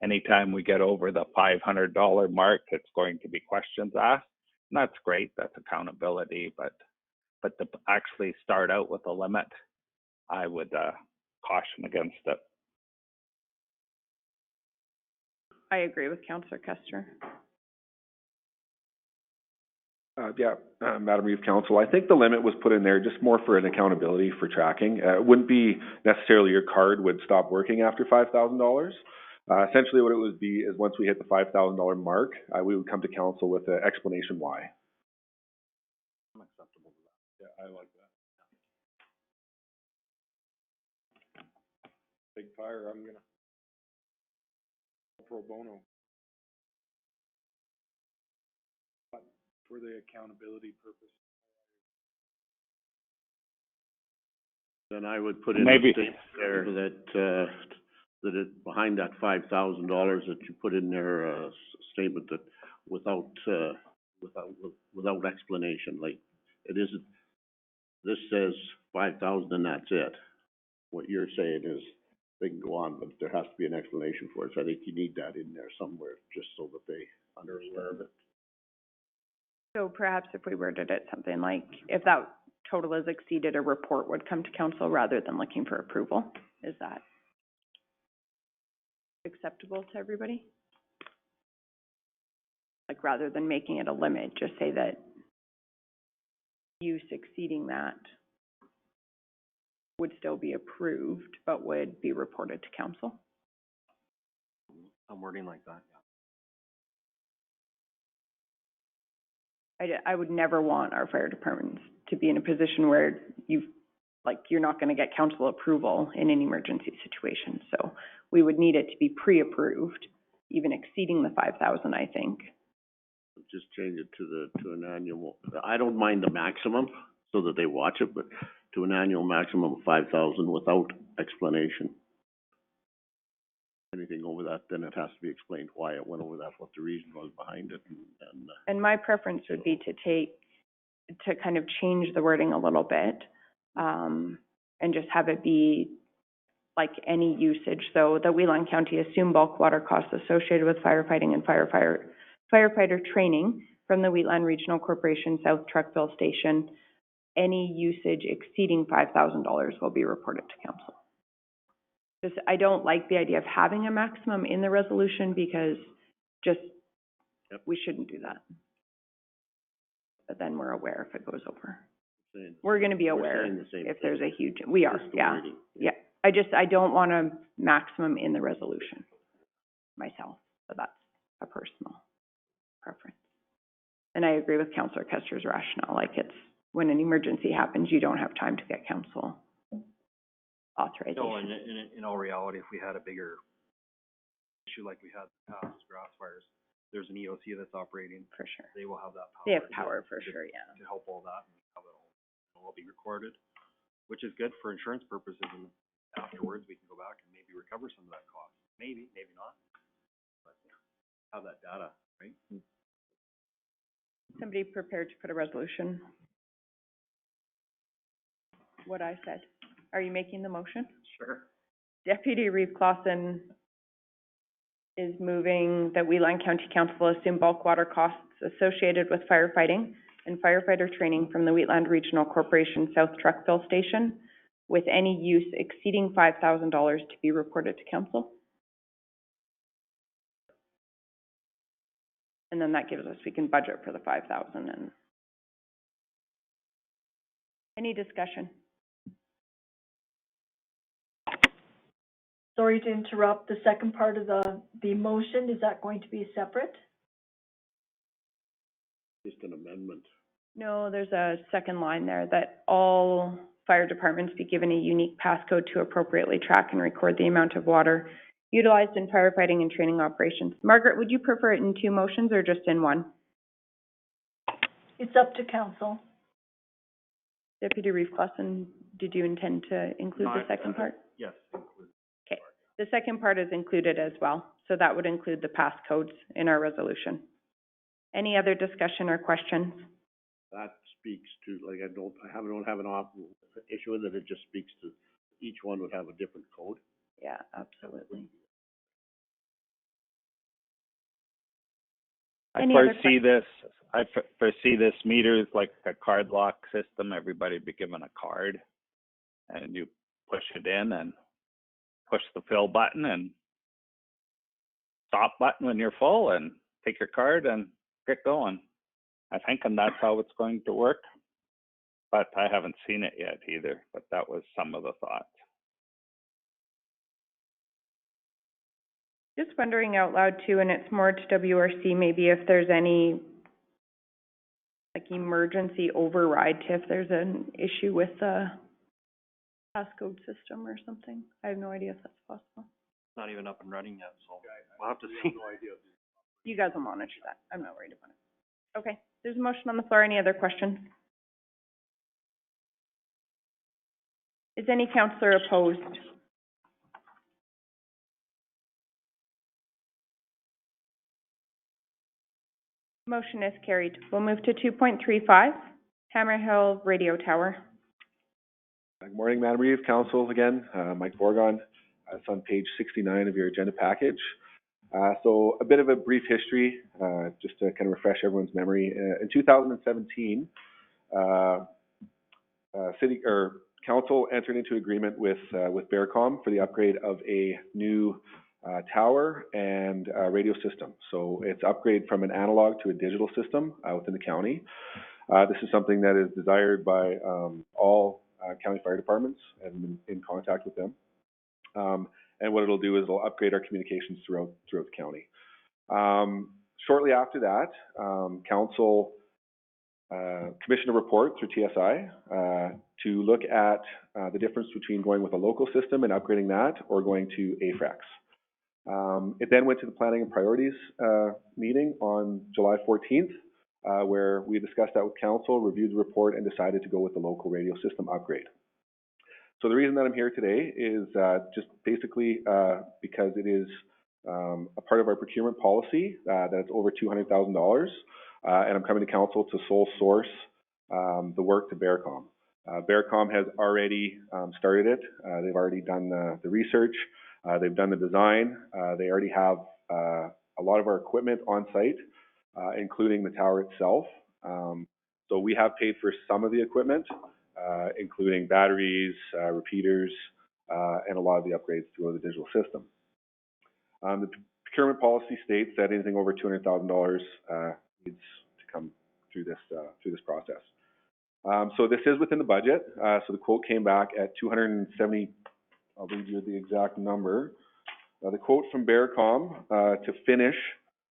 anytime we get over the $500 mark, it's going to be questions asked. And that's great, that's accountability, but to actually start out with a limit, I would caution against it. I agree with Councillor Kester. Madam Reeve, Council, I think the limit was put in there just more for an accountability for tracking. It wouldn't be necessarily your card would stop working after $5,000. Essentially what it would be is once we hit the $5,000 mark, we would come to council with an explanation why. I'm acceptable to that. Yeah, I like that. Big fire, I'm gonna pro bono. But for the accountability purpose. Then I would put in a Maybe. statement there that it, behind that $5,000 that you put in there, statement that without explanation, like, it isn't, this says 5,000 and that's it. What you're saying is they can go on, but there has to be an explanation for it. So I think you need that in there somewhere, just so that they understand it. So perhaps if we worded it something like, if that total is exceeded, a report would come to council rather than looking for approval. Is that acceptable to everybody? Like, rather than making it a limit, just say that use exceeding that would still be approved, but would be reported to council. I'm wording like that, I would never want our fire departments to be in a position where you're not gonna get council approval in an emergency situation. So we would need it to be pre-approved, even exceeding the 5,000, I think. Just change it to an annual, I don't mind the maximum, so that they watch it, but to an annual maximum of 5,000 without explanation. Anything over that, then it has to be explained why it went over that, what the reason was behind it, And my preference would be to kind of change the wording a little bit, and just have it be like any usage. So the Whelan County assume bulk water costs associated with firefighting and firefighter training from the Wheatland Regional Corporation South Truckville Station. Any usage exceeding $5,000 will be reported to council. Just, I don't like the idea of having a maximum in the resolution because we shouldn't do that. But then we're aware if it goes over. We're gonna be aware if there's a huge, we are, yeah. Yeah, I don't want a maximum in the resolution myself, but that's a personal preference. And I agree with Councillor Kester's rationale, like it's, when an emergency happens, you don't have time to get council authorization. No, and in all reality, if we had a bigger issue like we had in the past, grass fires, there's an EOC that's operating. For sure. They will have that power. They have power for sure, yeah. To help all that and have it all be recorded, which is good for insurance purposes, and afterwards we can go back and maybe recover some of that cost. Maybe, maybe not. But have that data, right? Somebody prepared to put a resolution? What I said. Are you making the motion? Sure. Deputy Reeve Clausen is moving that Whelan County Council assume bulk water costs associated with firefighting and firefighter training from the Wheatland Regional Corporation South Truckville Station, with any use exceeding $5,000 to be reported to council. And then that gives us, we can budget for the 5,000 and. Any discussion? Sorry to interrupt, the second part of the motion, is that going to be separate? just an amendment. No, there's a second line there that all fire departments be given a unique passcode to appropriately track and record the amount of water utilized in firefighting and training operations. Margaret, would you prefer it in two motions or just in one? It's up to council. Deputy Reeve Clausen, did you intend to include the second part? Yes. Okay, the second part is included as well, so that would include the passcodes in our resolution. Any other discussion or questions? That speaks to, like, I don't have an issue with it, it just speaks to, each one would have a different code. Yeah, absolutely. I Any other foresee this, I foresee this meter is like a card lock system. Everybody be given a card and you push it in and push the fill button and stop button when you're full and take your card and get going. I think, and that's how it's going to work. But I haven't seen it yet either, but that was some of the thoughts. Just wondering out loud too, and it's more to WRC, maybe if there's any like emergency override to if there's an issue with the passcode system or something. I have no idea if that's possible. Not even up and running yet, so we'll have to see. You guys will monitor that. I'm not worried about it. Okay, there's a motion on the floor. Any other questions? Is any counselor opposed? Motion is carried. We'll move to 2.35, Hammer Hill Radio Tower. Good morning, Madam Reeve, Council again, Mike Borgon. It's on page 69 of your agenda package. So a bit of a brief history, just to kind of refresh everyone's memory. In 2017, City or Council entered into agreement with Bearcom for the upgrade of a new tower and radio system. So it's upgrade from an analog to a digital system within the county. This is something that is desired by all county fire departments, and been in contact with them. And what it'll do is it'll upgrade our communications throughout the county. Shortly after that, Council commissioned a report through TSI to look at the difference between going with a local system and upgrading that, or going to AFREX. It then went to the Planning and Priorities meeting on July 14th, where we discussed that with Council, reviewed the report, and decided to go with the local radio system upgrade. So the reason that I'm here today is just basically because it is a part of our procurement policy that's over $200,000, and I'm coming to Council to sole source the work to Bearcom. Bearcom has already started it. They've already done the research. They've done the design. They already have a lot of our equipment on site, including the tower itself. So we have paid for some of the equipment, including batteries, repeaters, and a lot of the upgrades to the digital system. The procurement policy states that anything over $200,000 needs to come through this process. So this is within the budget. So the quote came back at 270. I'll read you the exact number. The quote from Bearcom to finish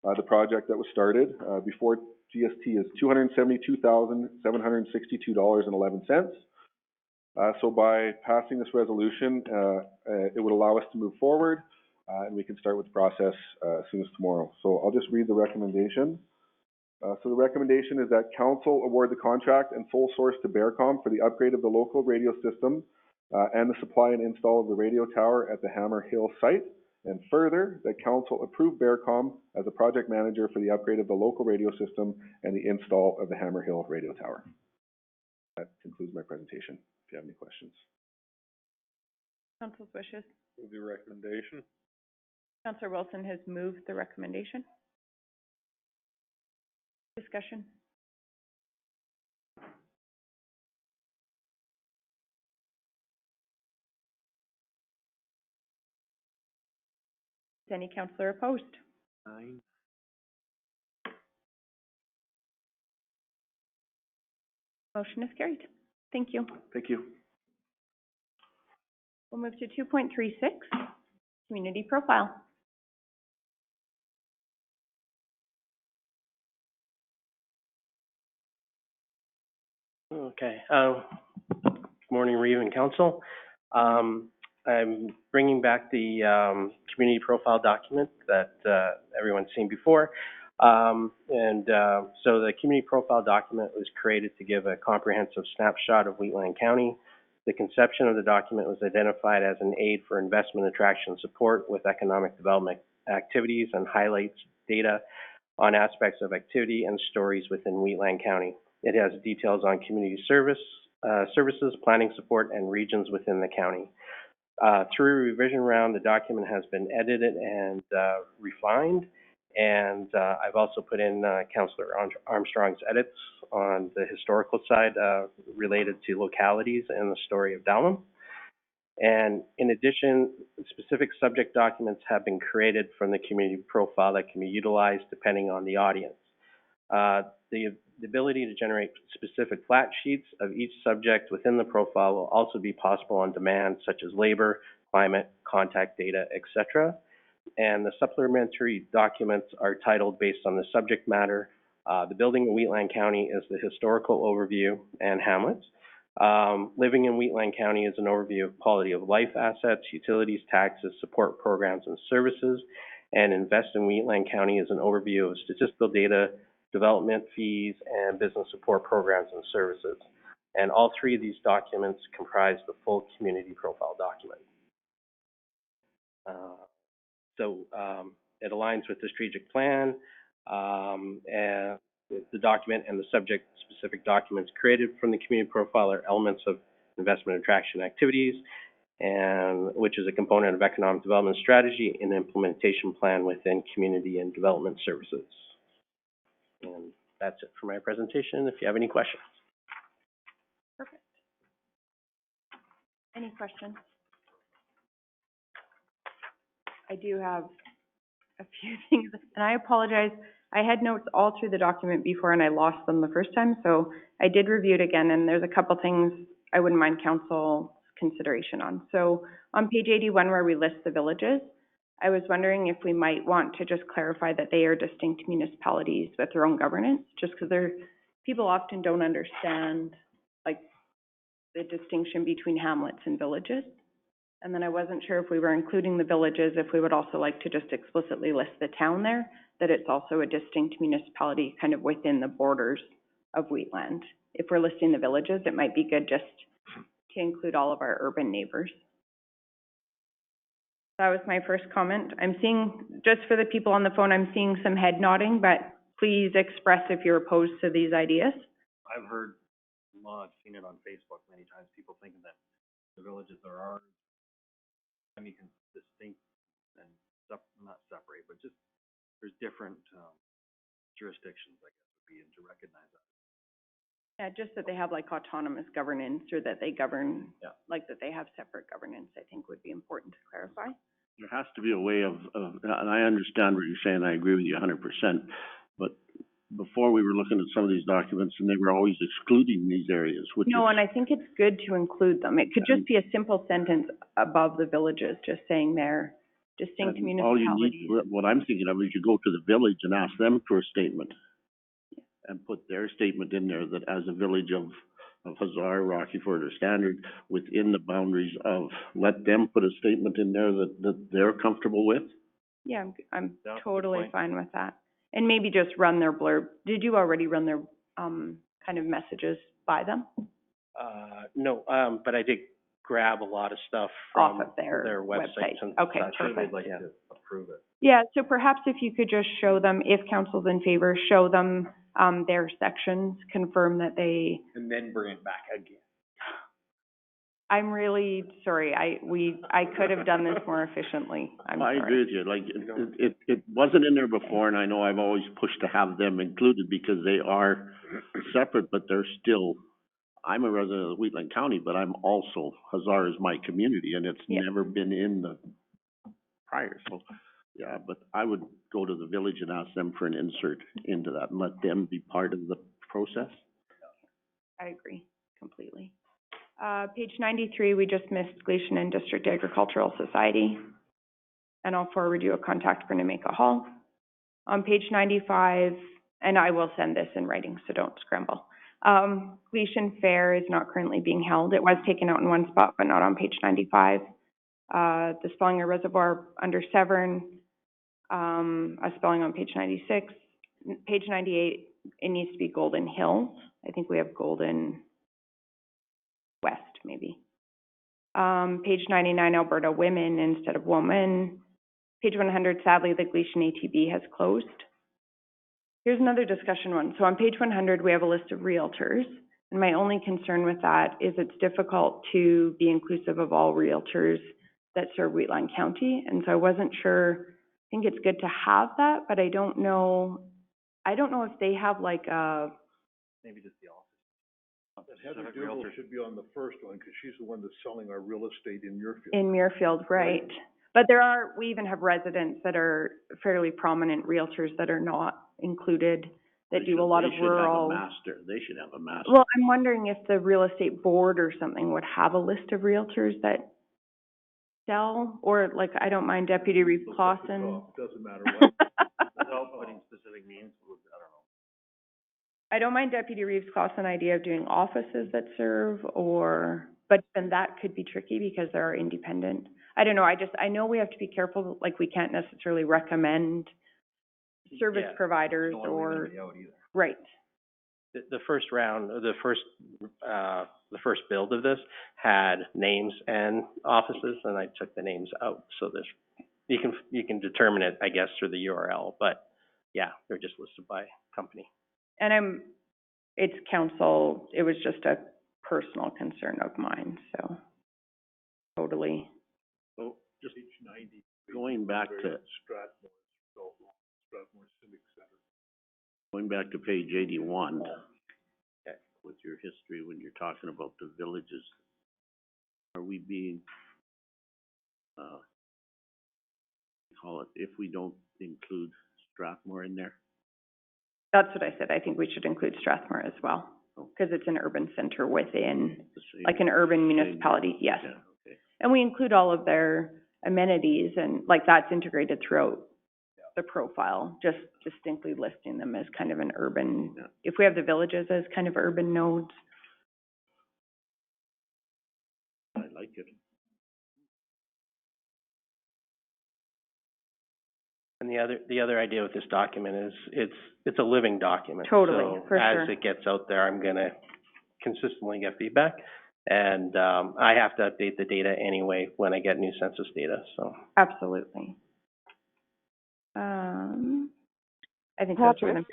the project that was started before GST is $272,762.11. So by passing this resolution, it would allow us to move forward, and we can start with the process as soon as tomorrow. So I'll just read the recommendation. So the recommendation is that Council award the contract and sole source to Bearcom for the upgrade of the local radio system and the supply and install of the radio tower at the Hammer Hill site. And further, that Council approve Bearcom as a project manager for the upgrade of the local radio system and the install of the Hammer Hill radio tower. That concludes my presentation. If you have any questions. Council's wishes. Move the recommendation. Councillor Wilson has moved the recommendation. Discussion. Is any councillor opposed? 9. Motion is carried. Thank you. Thank you. We'll move to 2.36, community profile. Okay. Good morning, Reeve and Council. I'm bringing back the community profile document that everyone's seen before. So the community profile document was created to give a comprehensive snapshot of Wheatland County. The conception of the document was identified as an aid for investment attraction support with economic development activities and highlights data on aspects of activity and stories within Wheatland County. It has details on community services, planning support, and regions within the county. Through a revision round, the document has been edited and refined, And I've also put in Councillor Armstrong's edits on the historical side related to localities and the story of Dallam. And in addition, specific subject documents have been created from the community profile that can be utilized depending on the audience. The ability to generate specific flat sheets of each subject within the profile will also be possible on demand, such as labor, climate, contact data, etc. And the supplementary documents are titled based on the subject matter. The building in Wheatland County is the historical overview and hamlets. Living in Wheatland County is an overview of quality of life assets, utilities, taxes, support programs, and services. And Invest in Wheatland County is an overview of statistical data, development fees, and business support programs and services. And all three of these documents comprise the full community profile document. It aligns with the strategic plan, and the document and the subject-specific documents created from the community profile are elements of investment attraction activities, and which is a component of economic development strategy and implementation plan within community and development services. And that's it for my presentation. If you have any questions. Perfect. Any questions? I do have a few things, and I apologize. I had notes all through the document before and I lost them the first time, so I did review it again, and there's a couple things I wouldn't mind council's consideration on. So on page 81 where we list the villages, I was wondering if we might want to just clarify that they are distinct municipalities with their own governance, just because people often don't understand like the distinction between hamlets and villages. And then I wasn't sure if we were including the villages, if we would also like to just explicitly list the town there, that it's also a distinct municipality kind of within the borders of Wheatland. If we're listing the villages, it might be good just to include all of our urban neighbors. That was my first comment. I'm seeing, just for the people on the phone, I'm seeing some head nodding, but please express if you're opposed to these ideas. I've heard, well, I've seen it on Facebook many times, people thinking that the villages are ours. I mean, distinct and not separate, but just there's different jurisdictions, I guess, would be to recognize that. Yeah, just that they have like autonomous governance, or that they govern, like that they have separate governance, I think would be important to clarify. There has to be a way of, and I understand what you're saying, I agree with you 100%, but before we were looking at some of these documents and they were always excluding these areas, which No, is, and I think it's good to include them. It could just be a simple sentence above the villages, just saying they're distinct and all you municipalities. need, what I'm thinking of is you go to the village and ask them for a statement. And put their statement in there that as a village of Huzzar, Rocky Ford, or Standard, within the boundaries of, let them put a statement in there that they're comfortable with. Yeah, I'm totally fine with that. And maybe just run their blurb. Did you already run their kind of messages by them? No, but I did grab a lot of stuff from Off of their websites and Okay, such. perfect. They'd like to approve it. Yeah, so perhaps if you could just show them, if council's in favor, show them their sections, confirm that they, And then bring it back again. I'm really sorry, I could have done this more efficiently. I'm I sorry. agree with you, like, it wasn't in there before, and I know I've always pushed to have them included because they are separate, but they're still, I'm a resident of Wheatland County, but I'm also, Huzzar is my community, and it's never been in the prior, so, yeah, but I would go to the village and ask them for an insert into that and let them be part of the process. I agree completely. Page 93, we just missed Gleason and District Agricultural Society. And I'll forward you a contact for Nemeka Hall. On page 95, and I will send this in writing, so don't scramble. Gleason Fair is not currently being held. It was taken out in one spot, but not on page 95. The Spellinger Reservoir under Severn, a spelling on page 96. Page 98, it needs to be Golden Hills. I think we have Golden West, maybe. Page 99, Alberta Women instead of Woman. Page 100, sadly, the Gleason ATB has closed. Here's another discussion one. So on page 100, we have a list of realtors. And my only concern with that is it's difficult to be inclusive of all realtors that serve Wheatland County. And so I wasn't sure think it's good to have that, but I don't know if they have like a, Maybe just the office. That Heather Dibble should be on the first one, because she's the one that's selling our real estate in Muirfield. in Muirfield, right? But we even have residents that are fairly prominent realtors that are not included, that do a lot of rural. They should have a master. Well, I'm wondering if the real estate board or something would have a list of realtors that sell, or like, I don't mind Deputy Reeve Clausen. Doesn't matter what. Without putting specific names, I don't know. I don't mind Deputy Reeves' Clausen idea of doing offices that serve, but then that could be tricky because there are independent. I don't know, I know we have to be careful, like we can't necessarily recommend service providers or, right. The first round, the first build of this had names and offices, and I took the names out. So you can determine it, I guess, through the URL, but yeah, they're just listed by company. And it's council, it was just a personal concern of mine, so totally. So just going back to Strathmore Civic Center. Going back to page 81, with your history, when you're talking about the villages, are we being, call it, if we don't include Strathmore in there? That's what I said, I think we should include Strathmore as well, because it's an urban center within, like an urban municipality, yes. Yeah, okay. And we include all of their amenities, and like that's integrated throughout the profile, just distinctly listing them as kind of an urban, if we have the villages as kind of urban nodes. I like it. And the other idea with this document is it's a living document. Totally, so for as sure. it gets out there, I'm gonna consistently get feedback, and I have to update the data anyway when I get new census data. So Absolutely. I think that's Patrick,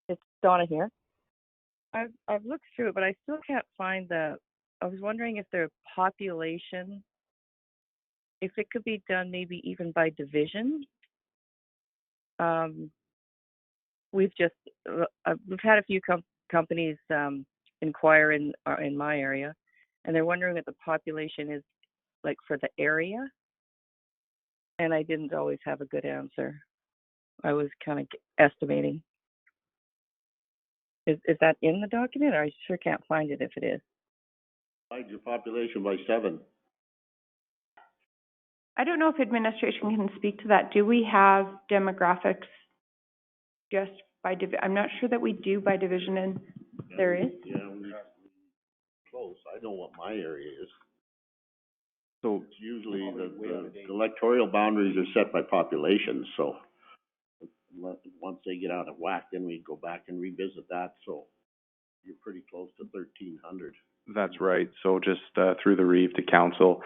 it's Donna here. I've looked through it, but I still can't find I was wondering if their population, if it could be done maybe even by division. We've had a few companies inquire in my area, and they're wondering what the population is like for the area. And I didn't always have a good answer. I was kind of estimating. Is that in the document, or I sure can't find it if it is? Divide your population by 7. I don't know if administration can speak to that. Do we have demographics just by I'm not sure that we do by division, and there is. Yeah, close. I know what my area is. So it's usually the electoral boundaries are set by population, so once they get out of whack, then we go back and revisit that, so you're pretty close to 1,300. that's right. So just through the Reeve to council,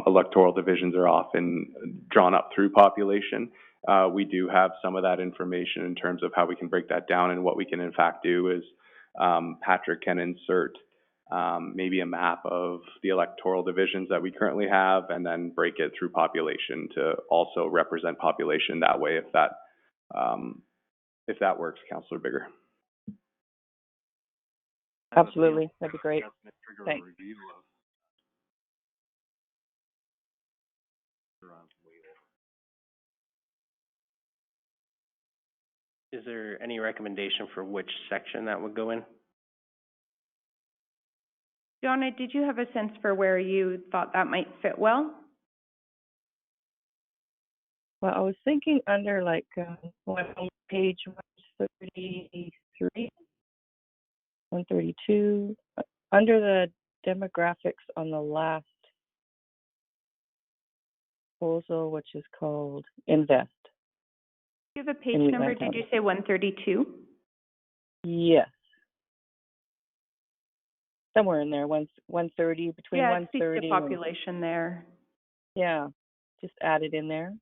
electoral divisions are often drawn up through population. We do have some of that information in terms of how we can break that down, and what we can in fact do is Patrick can insert maybe a map of the electoral divisions that we currently have, and then break it through population to also represent population that way, if that works, Councillor Bigger. Absolutely, that'd be great. Thanks. is there any recommendation for which section that would go in? Donna, did you have a sense for where you thought that might fit well? Well, I was thinking under like on page 133, 132, under the demographics on the last proposal, which is called Invest. Do you have a page number? Did you say 132? Yes. Somewhere in there, 130, between 130. Yeah, it speaks to population there. Yeah, just add it in there.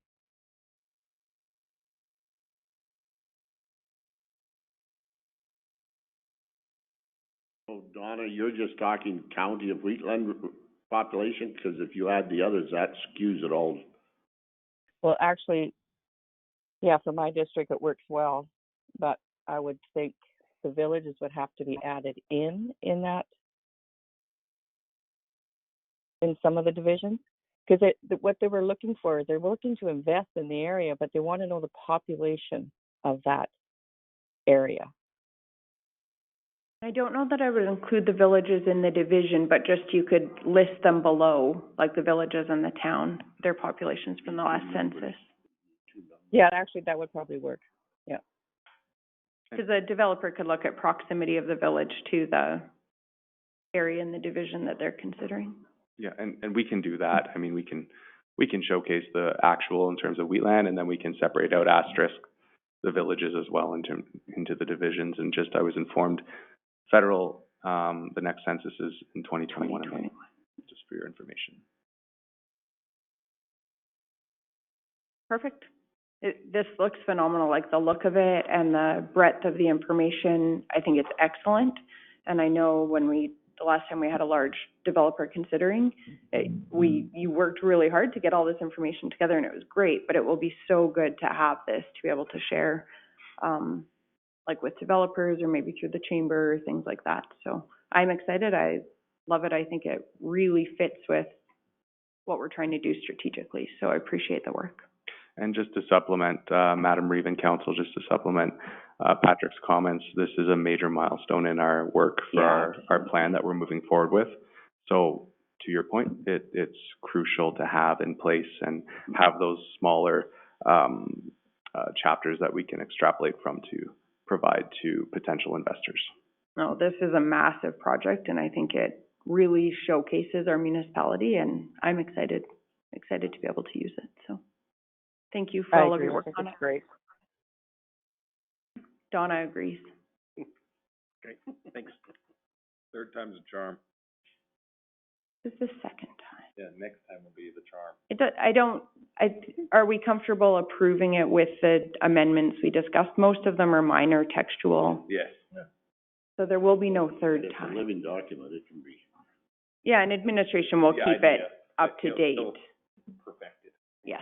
So Donna, you're just talking county of Wheatland population, because if you add the others, that skews it all. Well, actually, Yeah, for my district, it works well, but I would think the villages would have to be added in that, in some of the divisions. Because what they were looking for, they're looking to invest in the area, but they want to know the population of that area. I don't know that I would include the villages in the division, but just you could list them below, like the villages and the town, their populations from the last census. Yeah, actually, that would probably work. Yeah. Because a developer could look at proximity of the village to the area in the division that they're considering. Yeah, and we can do that. I mean, we can showcase the actual in terms of wheatland, and then we can separate out asterisk the villages as well into the divisions. And just, I was informed, federal, the next census is in 2021, just for your information. Perfect. This looks phenomenal, like the look of it and the breadth of the information. I think it's excellent. And I know the last time we had a large developer considering, you worked really hard to get all this information together, and it was great, but it will be so good to have this, to be able to share, like with developers or maybe through the chamber, things like that. So I'm excited. I love it. I think it really fits with what we're trying to do strategically. So I appreciate the work. And just to supplement, Madam Reeve and Council, just to supplement Patrick's comments, this is a major milestone in our work for our plan that we're moving forward with. So to your point, it's crucial to have in place and have those smaller chapters that we can extrapolate from to provide to potential investors. No, this is a massive project, and I think it really showcases our municipality, and I'm excited to be able to use it. So thank you for all of your work on it. Great. Donna agrees. Great, thanks. Third time's a charm. This is the second time. Yeah, next time will be the charm. Are we comfortable approving it with the amendments we discussed? Most of them are minor textual. Yes. Yeah. So there will be no third It's time. a living document, it can be. Yeah, and administration will keep it up to date. Perfected. Yes.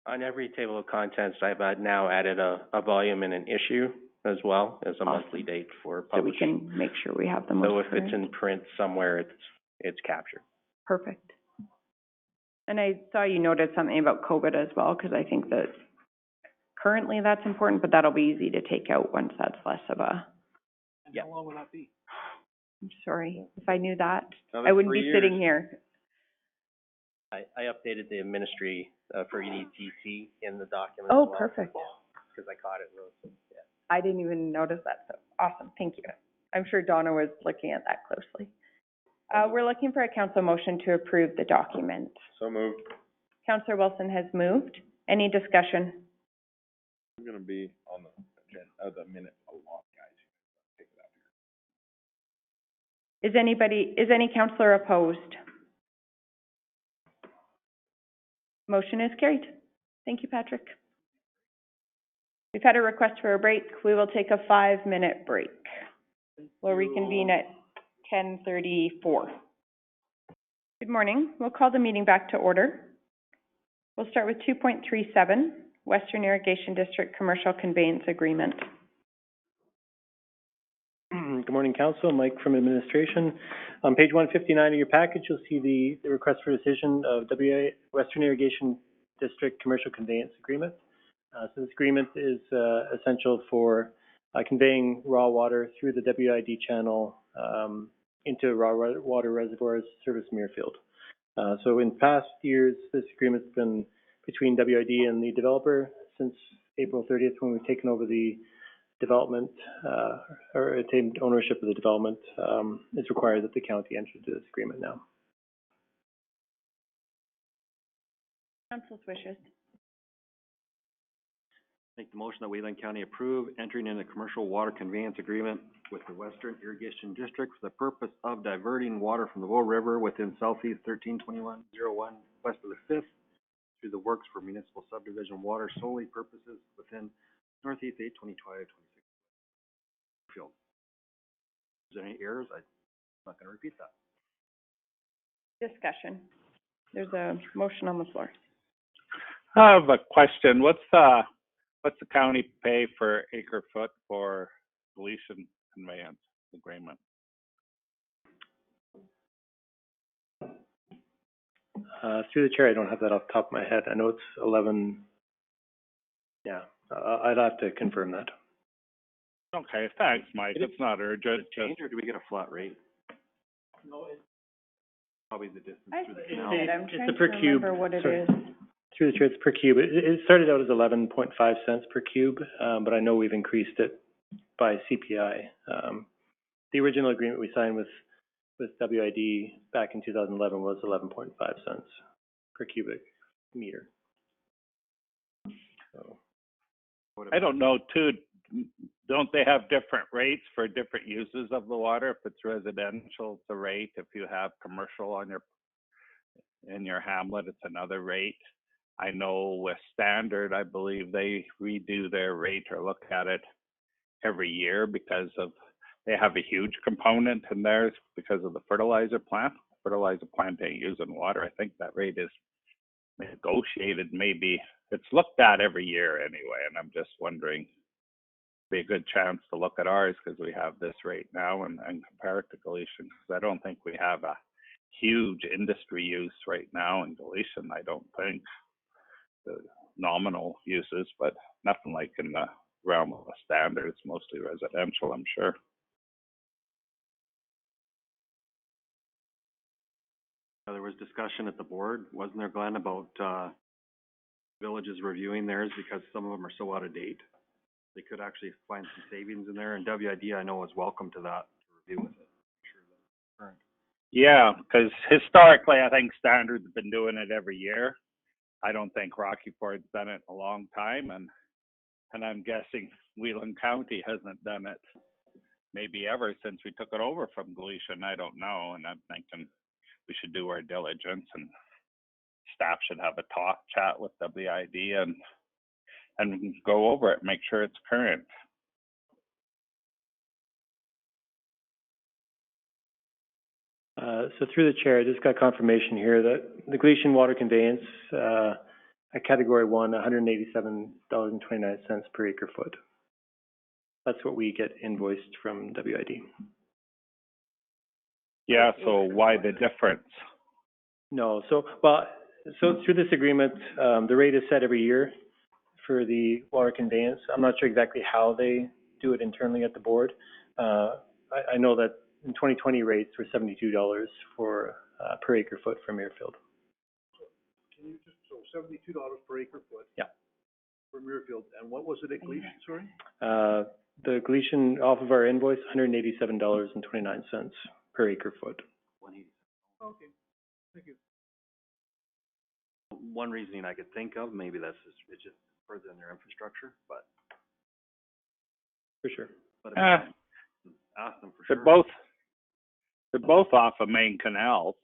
On every table of contents, I've now added a volume and an issue as well as a monthly date for So we publishing. can make sure we have them. So if it's in print somewhere, it's captured. Perfect. And I saw you noted something about COVID as well, because I think that currently that's important, but that'll be easy to take out once that's less of a. Yeah. How long will that be? I'm sorry, if I knew that, Another I wouldn't 3 be years. sitting here. I updated the ministry for EDTC in the document Oh, as well. perfect. Because I caught it, yeah. I didn't even notice that, so awesome, thank you. I'm sure Donna was looking at that closely. We're looking for a council motion to approve the document. So moved. Councillor Wilson has moved. Any discussion? I'm gonna be on the minute a lot, guys. Take it out here. Is any councillor opposed? Motion is carried. Thank you, Patrick. We've had a request for a break. We will take a 5-minute break. We'll reconvene at 10:34. Good morning. We'll call the meeting back to order. We'll start with 2.37, Western Irrigation District Commercial Conveyance Agreement. Good morning, Council. Mike from Administration. On page 159 of your package, you'll see the request for decision of Western Irrigation District Commercial Conveyance Agreement. So this agreement is essential for conveying raw water through the WID channel into raw water reservoirs service Muirfield. So in past years, this agreement's been between WID and the developer since April 30th, when we've taken over the development or attained ownership of the development. It's required that the county enter into this agreement now. Council's wishes. Make the motion that Wayland County approve entering in a commercial water conveyance agreement with the Western Irrigation District for the purpose of diverting water from the Bow River within Southeast 132101 west of the 5th through the works for municipal subdivision water solely purposes within Northeast 825-26 field. Is there any errors? I'm not going to repeat that. Discussion. There's a motion on the floor. I have a question. What's the What's the county pay for acre foot for deletion conveyance agreement? Through the chair, I don't have that off the top of my head. I know it's 11. Yeah, I'd have to confirm that. Okay, thanks, Mike. It's not urgent. Change, or do we get a flat rate? No, it's probably the distance I through the see canal. it. I'm It's trying a per to cube. remember what it Sorry. is. Through the chair, it's per cube. It started out as 11.5 cents per cube, but I know we've increased it by CPI. The original agreement we signed with WID back in 2011 was 11.5 cents per cubic meter. So, I don't know too, don't they have different rates for different uses of the water? If it's residential, it's a rate. If you have commercial in your hamlet, it's another rate. I know with Standard, I believe they redo their rate or look at it every year because they have a huge component in theirs because of the fertilizer plant. Fertilizer plant ain't using water. I think that rate is negotiated, maybe. It's looked at every year anyway, and I'm just wondering, be a good chance to look at ours because we have this rate now and compare it to Galician, because I don't think we have a huge industry use right now in Galician. I don't think the nominal uses, but nothing like in the realm of a Standard. It's mostly residential, I'm sure. There was discussion at the board, wasn't there, Glenn, about villages reviewing theirs because some of them are so out of date? They could actually find some savings in there, and WID, I know, is welcome to that, to review with it. Sure that's current. Yeah, because historically, I think Standard's been doing it every year. I don't think Rocky Ford's done it in a long time, and I'm guessing Whelan County hasn't done it maybe ever since we took it over from Galician. I don't know, and I'm thinking we should do our diligence, and staff should have a chat with WID and go over it, make sure it's current. So through the chair, I just got confirmation here that the Galician water conveyance at category 1, $187.29 per acre foot. That's what we get invoiced from WID. Yeah, so why the difference? No, so through this agreement, the rate is set every year for the water conveyance. I'm not sure exactly how they do it internally at the board. I know that in 2020 rates were $72 for per acre foot for Muirfield. Can you just, so $72 per acre foot? Yeah. For Muirfield, and what was it at Galician, sorry? The Galician off of our invoice, $187.29 per acre foot. Okay, thank you. One reasoning I could think of, maybe it's just further in their infrastructure, but. For sure. But ask them for sure. They're both off of main canals.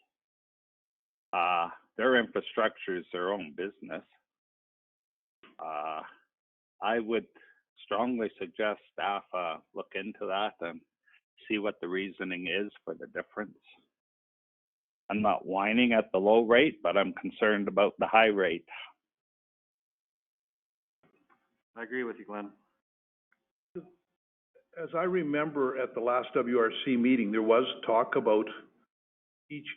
Their infrastructure is their own business. I would strongly suggest staff look into that and see what the reasoning is for the difference. I'm not whining at the low rate, but I'm concerned about the high rate. I agree with you, Glenn. As I remember at the last WRC meeting, there was talk about each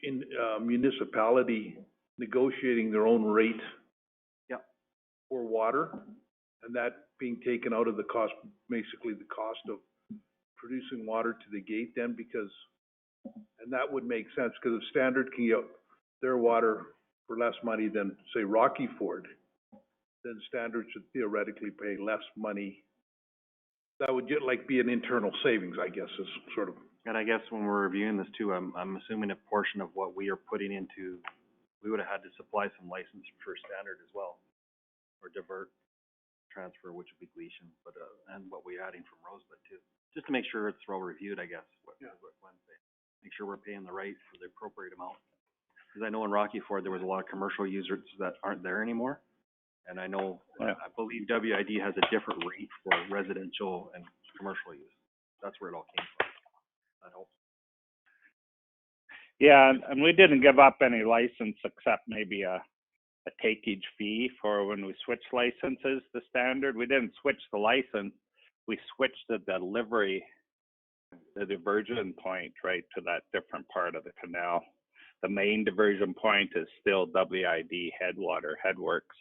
municipality negotiating their own rate. Yep. For water, and that being taken out of the cost, basically the cost of producing water to the gate then, because, and that would make sense, because if Standard can get their water for less money than, say, Rocky Ford, then Standard should theoretically pay less money. That would be an internal savings, I guess, is sort of. And I guess when we're reviewing this too, I'm assuming a portion of what we are putting into, we would have had to supply some license for Standard as well, or divert transfer, which would be Galician, but and what we're adding from Rosebud too, just to make sure it's well reviewed, I guess. What Glenn said. Make sure we're paying the right for the appropriate amount. Because I know in Rocky Ford there was a lot of commercial users that aren't there anymore. And I know, I believe WID has a different rate for residential and commercial use. That's where it all came from. That helps. Yeah, and we didn't give up any license except maybe a a takeage fee for when we switch licenses to standard. We didn't switch the license, we switched the delivery, the diversion point, right, to that different part of the canal. The main diversion point is still WID Headworks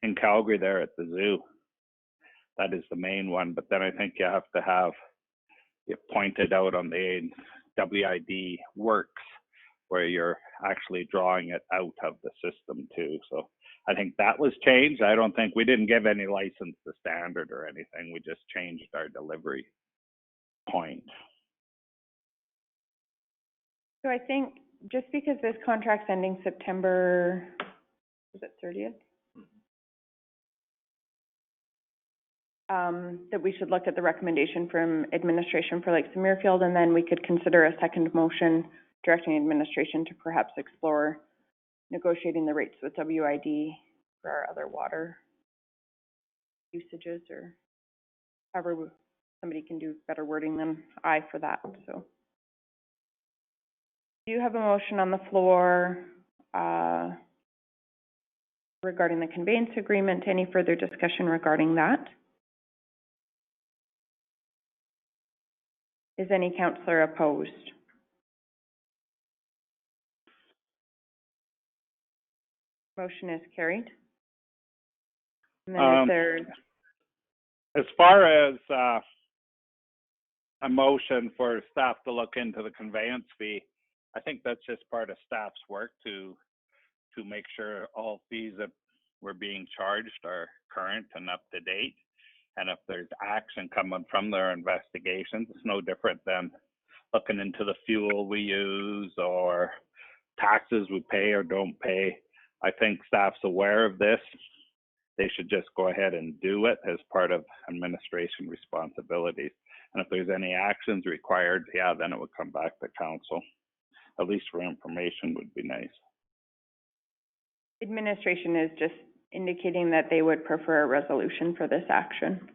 in Calgary there at the zoo. That is the main one, but then I think you have to have it pointed out on the WID Works where you're actually drawing it out of the system too. So I think that was changed. I don't think we didn't give any license to standard or anything. We just changed our delivery point. So I think just because this contract's ending September, is it 30th? That we should look at the recommendation from administration for Lakes of Muirfield, and then we could consider a second motion directing administration to perhaps explore negotiating the rates with WID for our other water usages, or however somebody can do better wording than I for that. So do you have a motion on the floor regarding the conveyance agreement? Any further discussion regarding that? Is any councillor opposed? Motion is carried. And then is there... As far as a motion for staff to look into the conveyance fee, I think that's just part of staff's work to make sure all fees that we're being charged are current and up to date. And if there's action coming from their investigations, it's no different than looking into the fuel we use or taxes we pay or don't pay. I think staff's aware of this. They should just go ahead and do it as part of administration responsibilities. And if there's any actions required, yeah, then it would come back to council. At least for information would be nice. Administration is just indicating that they would prefer a resolution for this action.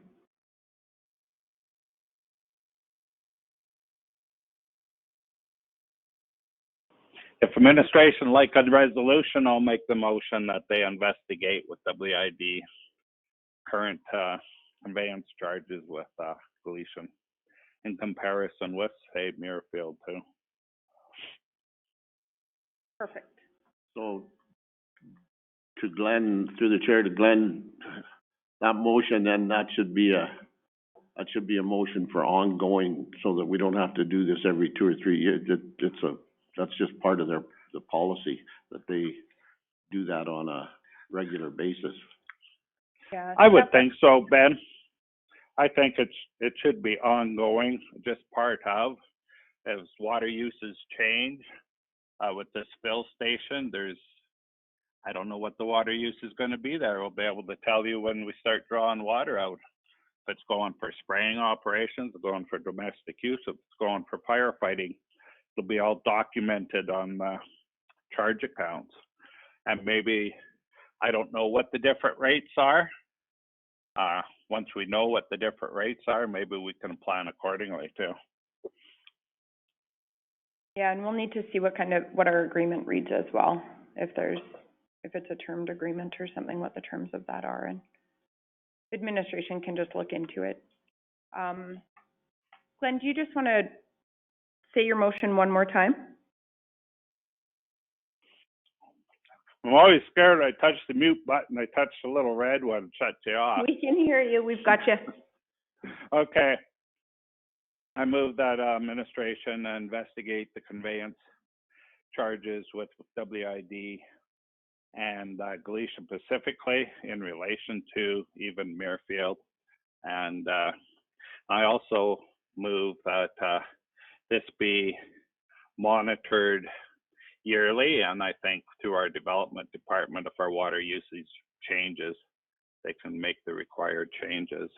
If administration like a resolution, I'll make the motion that they investigate with WID current conveyance charges with Gleason in comparison with, say, Muirfield too. Perfect. So to Glenn, through the chair to Glenn, that motion, then that should be a motion for ongoing, so that we don't have to do this every 2 or 3 years. That's just part of the policy, that they do that on a regular basis. Yeah, I would think so, Ben. I think it should be ongoing, just part of, as water uses change. With this fill station, I don't know what the water use is going to be there. We'll be able to tell you when we start drawing water out. If it's going for spraying operations, going for domestic use, if it's going for firefighting, it'll be all documented on charge accounts. And maybe, I don't know what the different rates are. Once we know what the different rates are, maybe we can plan accordingly too. Yeah, and we'll need to see what our agreement reads as well. If it's a termed agreement or something, what the terms of that are, and administration can just look into it. Glenn, do you just want to say your motion one more time? I'm always scared I touch the mute button. I touch the little red one, shut you off. We can hear you. We've got you. Okay. I move that administration investigate the conveyance charges with WID and Gleason specifically in relation to even Muirfield. And I also move that this be monitored yearly, and I think through our development department, if our water usage changes, they can make the required changes.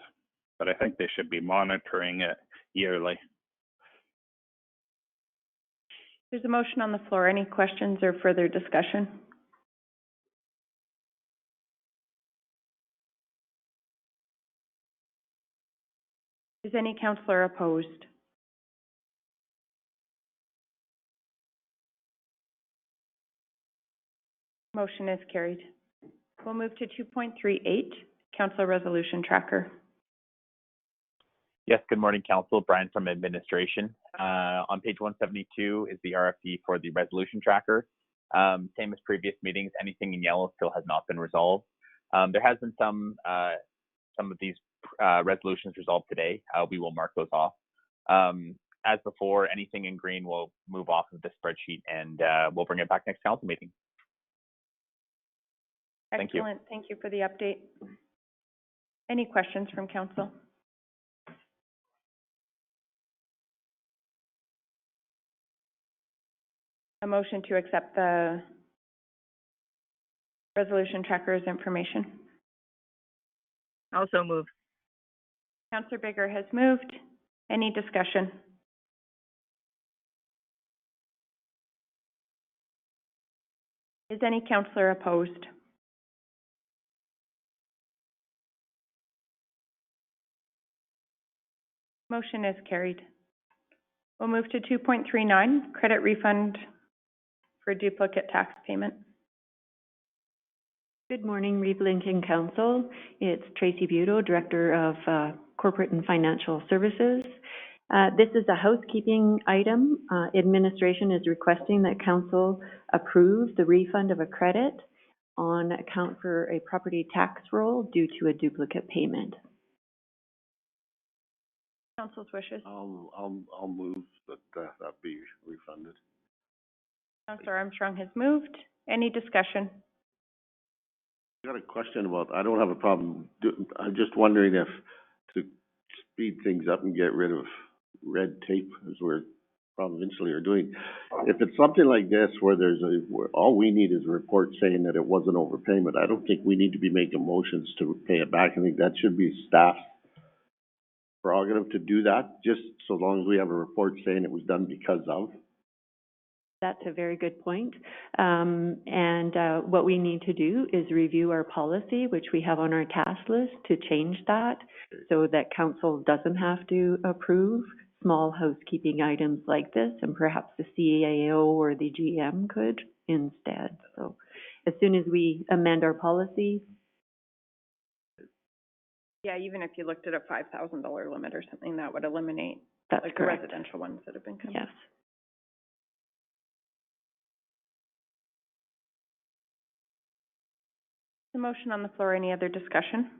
But I think they should be monitoring it yearly. There's a motion on the floor. Any questions or further discussion? Is any councillor opposed? Motion is carried. We'll move to 2.38, Council Resolution Tracker. Yes, good morning, Council. Brian from Administration. On page 172 is the RFP for the resolution tracker. Same as previous meetings, anything in yellow still has not been resolved. There has been some of these resolutions resolved today. We will mark those off. As before, anything in green will move off of the spreadsheet and we'll bring it back next council meeting. Thank you. Excellent. Thank you for the update. Any questions from council? A motion to accept the resolution tracker's information. Also move. Councillor Bigger has moved. Any discussion? Is any councillor opposed? Motion is carried. We'll move to 2.39, credit refund for duplicate tax payment. Good morning, Reeve Lincoln Council. It's Tracy Buto, Director of Corporate and Financial Services. This is a housekeeping item. Administration is requesting that Council approve the refund of a credit on account for a property tax roll due to a duplicate payment. Council's wishes. I'll move that that be refunded. Councillor Armstrong has moved. Any discussion? I got a question about, I don't have a problem, I'm just wondering if to speed things up and get rid of red tape, as we're provincially are doing, if it's something like this where where all we need is a report saying that it was an overpayment, I don't think we need to be making motions to pay it back. I think that should be staff's prerogative to do that, just so long as we have a report saying it was done because of. That's a very good point. What we need to do is review our policy, which we have on our task list, to change that so that council doesn't have to approve small housekeeping items like this, and perhaps the CAO or the GM could instead. So as soon as we amend our policy. Yeah, even if you looked at a $5,000 limit or something, that would eliminate That's like correct. the residential ones that have been coming. Yes. The motion on the floor, any other discussion?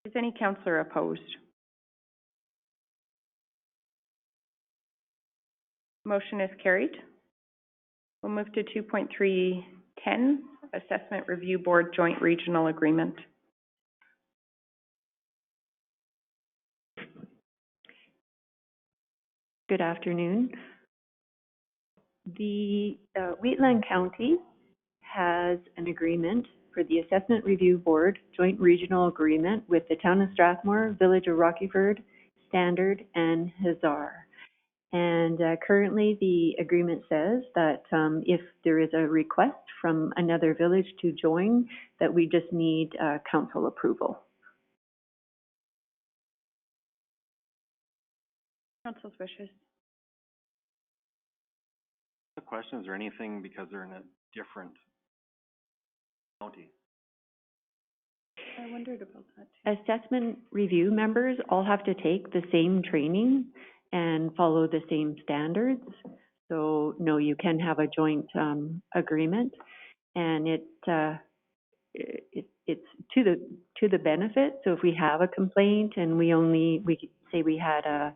Is any councillor opposed? Motion is carried. We'll move to 2.310, Assessment Review Board Joint Regional Agreement. Good afternoon. The Wheatland County has an agreement for the Assessment Review Board Joint Regional Agreement with the Town of Strathmore, Village of Rockyford, Standard, and Hazar. And currently the agreement says that if there is a request from another village to join, that we just need council approval. Council's wishes. The question, is there anything because they're in a different county? I wondered about that too. Assessment review members all have to take the same training and follow the same standards. So no, you can have a joint agreement, and it's to the benefit. So if we have a complaint and we say we had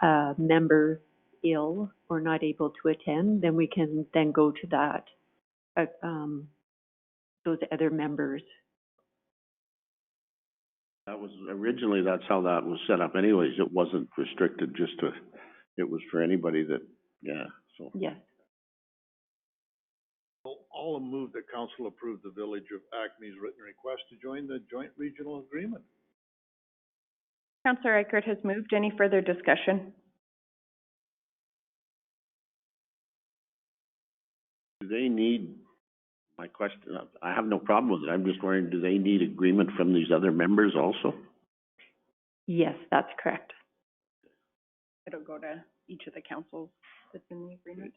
a member ill or not able to attend, then we can then go to that those other members. That was, originally, that's how that was set up anyways. It wasn't restricted just to, it was for anybody that, yeah, so. Yes. I'll move that council approve the Village of Acme's written request to join the joint regional agreement. Councillor Eichert has moved. Any further discussion? Do they need, my question, I have no problem with it. I'm just wondering, do they need agreement from these other members also? Yes, that's correct. It'll go to each of the councils that's in the agreement.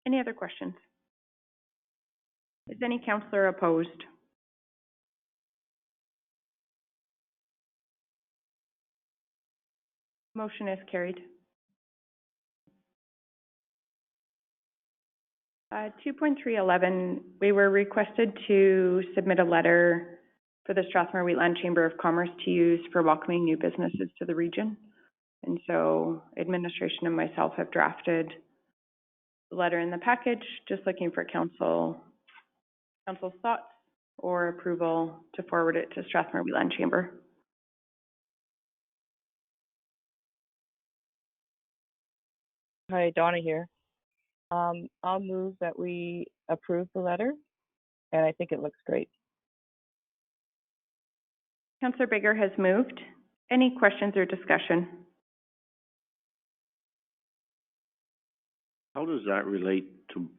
Any other questions? Is any councillor opposed? Motion is carried. 2.311, we were requested to submit a letter for the Strathmore Wheatland Chamber of Commerce to use for welcoming new businesses to the region. And so administration and myself have drafted the letter in the package, just looking for council's thoughts or approval to forward it to Strathmore Wheatland Chamber. Hi, Donna here. I'll move that we approve the letter, and I think it looks great. Councillor Bigger has moved. Any questions or discussion? How does that relate to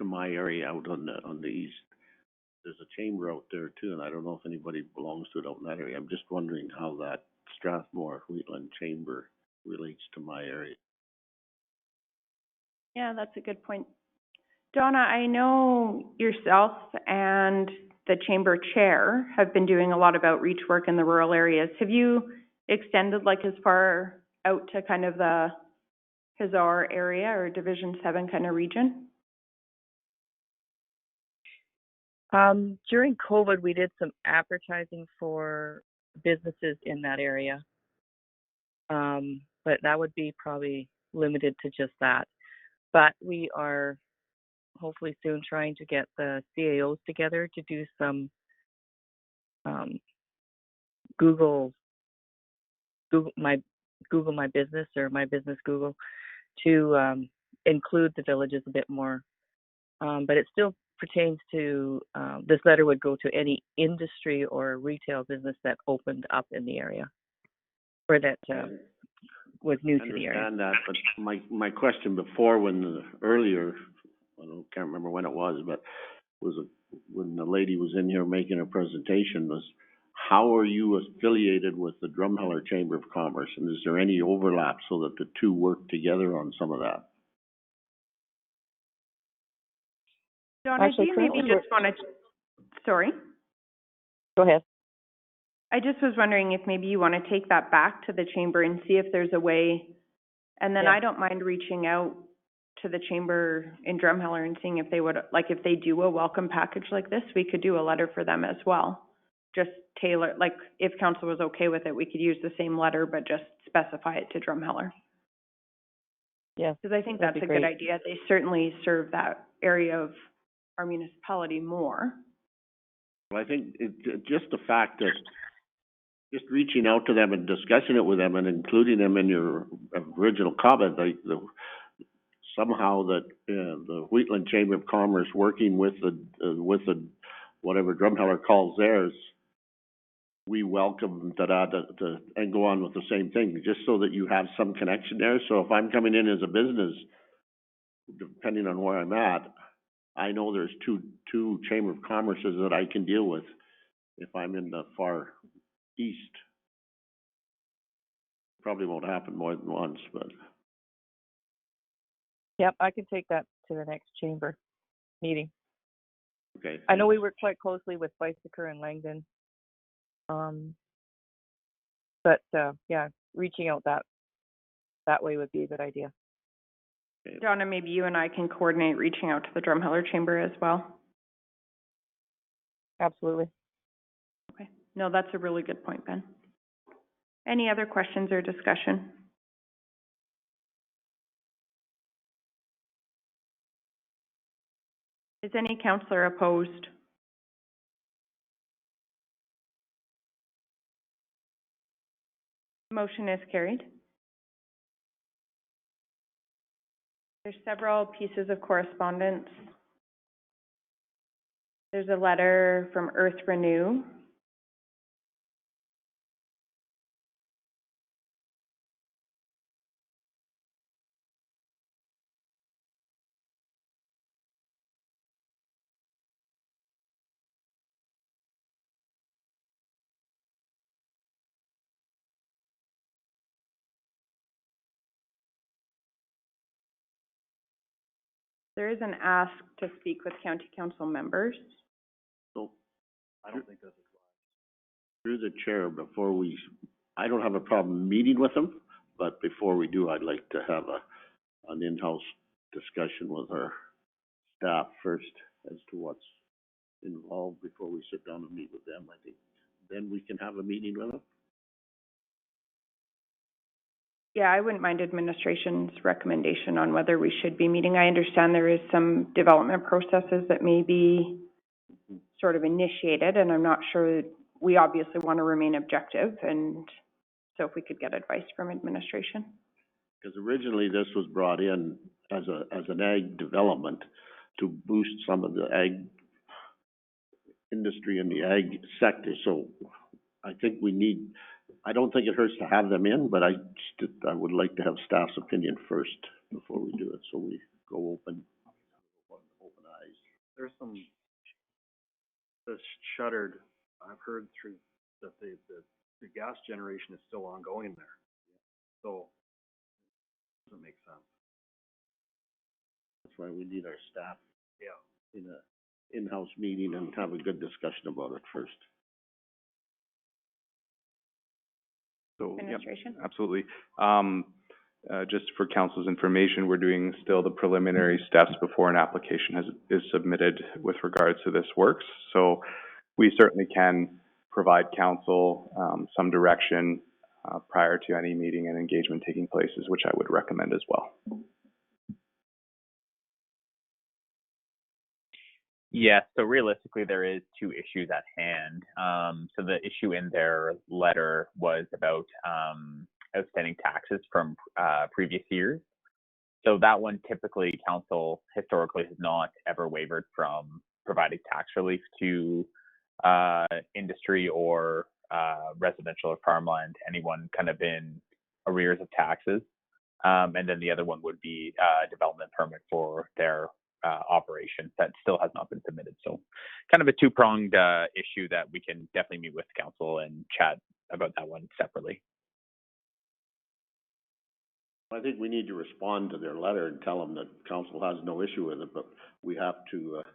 my area out on the east? There's a chamber out there too, and I don't know if anybody belongs to it out in that area. I'm just wondering how that Strathmore Wheatland Chamber relates to my area. Yeah, that's a good point. Donna, I know yourself and the chamber chair have been doing a lot of outreach work in the rural areas. Have you extended like as far out to kind of the Hazar area or Division 7 kind of region? During COVID, we did some advertising for businesses in that area. But that would be probably limited to just that. But we are hopefully soon trying to get the CAOs together to do some Google My Business or My Business Google to include the villages a bit more. But it still pertains to, this letter would go to any industry or retail business that opened up in the area or that was new to the area. I understand that, but my question before earlier, can't remember when it was, but when the lady was in here making her presentation was, how are you affiliated with the Drumheller Chamber of Commerce? And is there any overlap so that the two work together on some of that? Donna, do you maybe just want to, sorry? Go ahead. I just was wondering if maybe you want to take that back to the chamber and see if there's a way, and then I don't mind reaching out to the chamber in Drumheller and seeing if they would, like if they do a welcome package like this, we could do a letter for them as well. Just tailor, like if council was okay with it, we could use the same letter, but just specify it to Drumheller. Yes. Because I think that's a good idea. They certainly serve that area of our municipality more. Well, I think just the fact that just reaching out to them and discussing it with them and including them in your original comment, somehow that the Wheatland Chamber of Commerce working with the whatever Drumheller calls theirs, we welcome and go on with the same thing, just so that you have some connection there. So if I'm coming in as a business, depending on where I'm at, I know there's two Chamber of Commerces that I can deal with if I'm in the far east. Probably won't happen more than once, but. Yep, I can take that to the next chamber meeting. Okay. I know we work quite closely with Bicycle and Langdon. But yeah, reaching out that way would be a good idea. Donna, maybe you and I can coordinate reaching out to the Drumheller Chamber as well. Absolutely. Okay. No, that's a really good point, Ben. Any other questions or discussion? Is any councillor opposed? Motion is carried. There's several pieces of correspondence. There's a letter from Earth Renew There is an ask to speak with county council members. So, I don't think that's through the chair, I don't have a problem meeting with them, but before we do, I'd like to have an in-house discussion with our staff first as to what's involved before we sit down and meet with them. I think then we can have a meeting with them. Yeah, I wouldn't mind administration's recommendation on whether we should be meeting. I understand there is some development processes that may be sort of initiated, and I'm not sure, we obviously want to remain objective, and so if we could get advice from administration. Because originally this was brought in as an ag development to boost some of the ag industry in the ag sector. So I think I don't think it hurts to have them in, but I would like to have staff's opinion first before we do it, so we go open eyes. There's some, the shuttered, I've heard through that the gas generation is still ongoing there. So, it doesn't make sense. That's why we need our staff Yeah. in a in-house meeting and have a good discussion about it first. So, yep, Administration? absolutely. Just for council's information, we're doing still the preliminary steps before an application is submitted with regards to this works. So we certainly can provide council some direction prior to any meeting and engagement taking place, which I would recommend as well. Yeah, so realistically, there is two issues at hand. So the issue in their letter was about outstanding taxes from previous years. So that one, typically, council historically has not ever wavered from providing tax relief to industry or residential or farmland, anyone kind of in arrears of taxes. And then the other one would be development permit for their operation that still has not been submitted. So kind of a two-pronged issue that we can definitely meet with council and chat about that one separately. I think we need to respond to their letter and tell them that council has no issue with it, but we have to,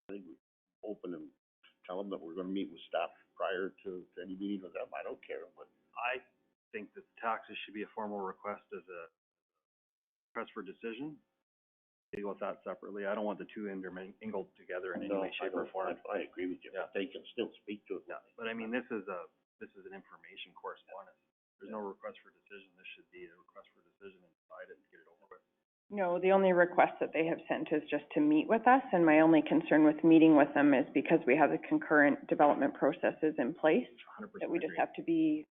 I think, open and tell them that we're gonna meet with staff prior to any meeting with them. I don't care, but I think that taxes should be a formal request as a request for decision. Deal with that separately. I don't want the two intermingled together in any way, shape, or form. I agree with you. Yeah. They can still speak to it. Yeah, but I mean, this is an information correspondence. There's no request for decision. This should be a request for decision and decide it and get it over with. No, the only request that they have sent is just to meet with us, and my only concern with meeting with them is because we have the concurrent development processes in place, 100% that we just agree. have to be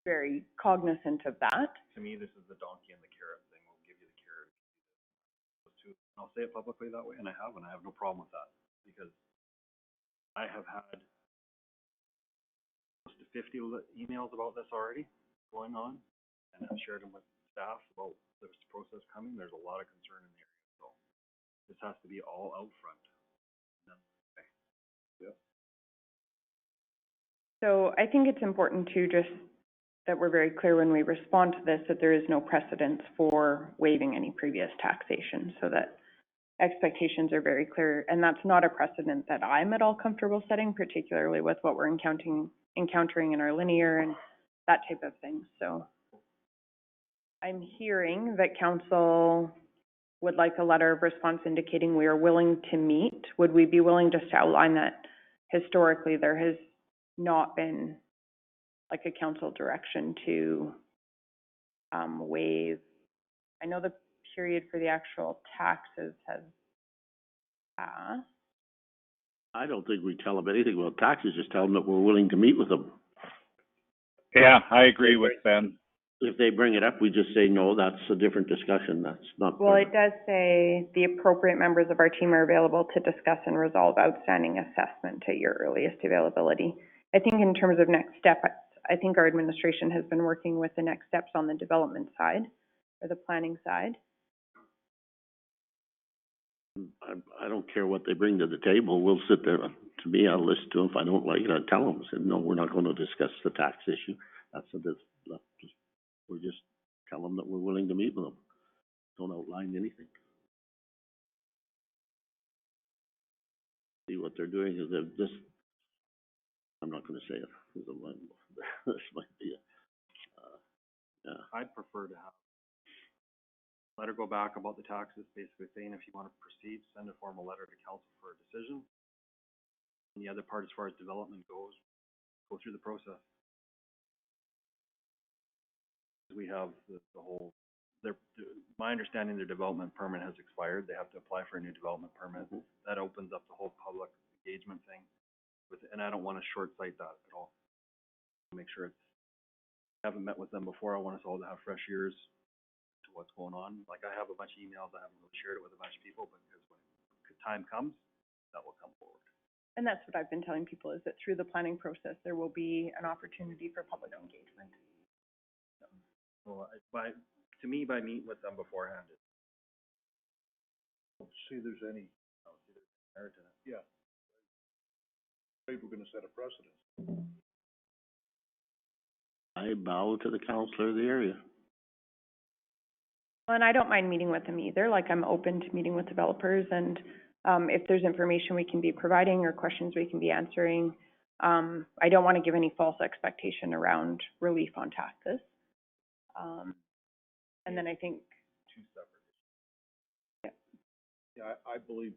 very cognizant of that. To me, this is the donkey and the carrot thing. We'll give you the carrot. I'll say it publicly that way, and I have no problem with that, because I have had close to 50 emails about this already going on, and I've shared them with staff about this process coming. There's a lot of concern in the area, so this has to be all out front. Yeah. So I think it's important to just, that we're very clear when we respond to this, that there is no precedence for waiving any previous taxation, so that expectations are very clear. And that's not a precedent that I'm at all comfortable setting, particularly with what we're encountering in our linear and that type of thing. So I'm hearing that council would like a letter of response indicating we are willing to meet. Would we be willing just to outline that historically there has not been like a council direction to waive? I know the period for the actual taxes has passed. I don't think we tell them anything about taxes, just tell them that we're willing to meet with them. Yeah, I agree with Ben. If they bring it up, we just say, no, that's a different discussion, that's not. Well, it does say the appropriate members of our team are available to discuss and resolve outstanding assessment at your earliest availability. I think in terms of next step, I think our administration has been working with the next steps on the development side or the planning side. I don't care what they bring to the table, we'll sit there, to me, I'll listen to them, if I don't like it, I'll tell them, I said, no, we're not gonna discuss the tax issue. We'll just tell them that we're willing to meet with them. don't outline anything. See, what they're doing is they're just, I'm not gonna say it, because it might, this might be a, yeah. I'd prefer to have, let her go back about the taxes, basically saying if you want to proceed, send a formal letter to council for a decision. And the other part, as far as development goes, go through the process. We have the whole, my understanding, their development permit has expired. They have to apply for a new development permit. That opens up the whole public engagement thing with, and I don't want to short sight that at all. Make sure it's, I haven't met with them before. I want us all to have fresh ears to what's going on. Like, I have a bunch of emails. I haven't really shared it with a bunch of people, but because when time comes, that will come forward. And that's what I've been telling people, is that through the planning process, there will be an opportunity for public engagement. So to me, by meeting with them beforehand, Don't see there's any, I don't see there's merit in it. yeah. Maybe we're gonna set a precedent. I bow to the councillor of the area. Well, and I don't mind meeting with them either. Like, I'm open to meeting with developers, and if there's information we can be providing or questions we can be answering, I don't want to give any false expectation around relief on taxes. And then I think, Two separate. Yeah, I believe,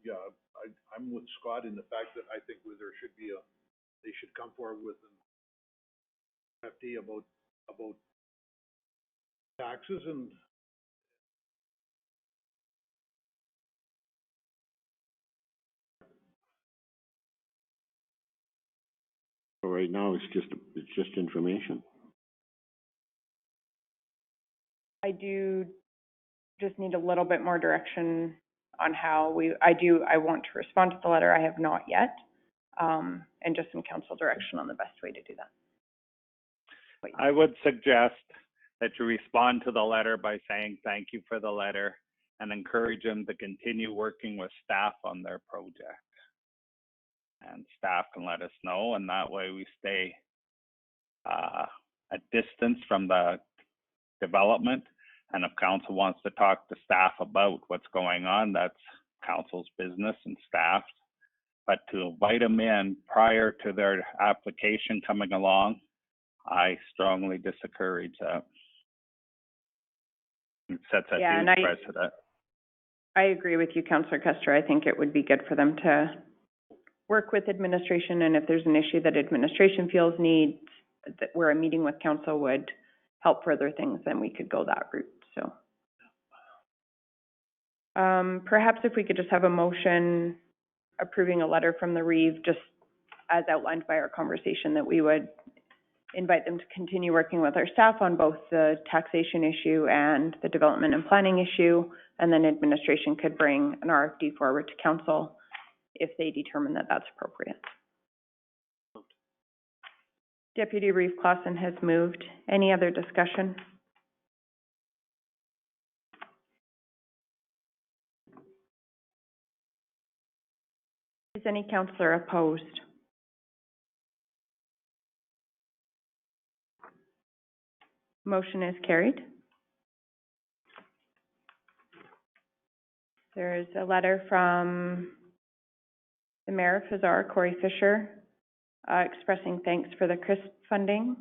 I'm with Scott in the fact that I think there should be they should come forward with an FD about taxes and So right now, it's just information. I do just need a little bit more direction on how I want to respond to the letter. I have not yet. And just some council direction on the best way to do that. I would suggest that you respond to the letter by saying thank you for the letter and encourage them to continue working with staff on their project. And staff can let us know, and that way we stay a distance from the development. And if council wants to talk to staff about what's going on, that's council's business and staff's. But to invite them in prior to their application coming along, I strongly discourage that. It sets a huge precedent. I agree with you, Councillor Custer. I think it would be good for them to work with administration, and if there's an issue that administration feels needs, that where a meeting with council would help further things, then we could go that route, so. Perhaps if we could just have a motion approving a letter from the Reeve, just as outlined by our conversation, that we would invite them to continue working with our staff on both the taxation issue and the development and planning issue, and then administration could bring an RFD forward to council if they determine that that's appropriate. Deputy Reeve Clausen has moved. Any other discussion? Is any councillor opposed? Motion is carried. There is a letter from the Mayor of Huzzar, Corey Fisher, expressing thanks for the CRISP funding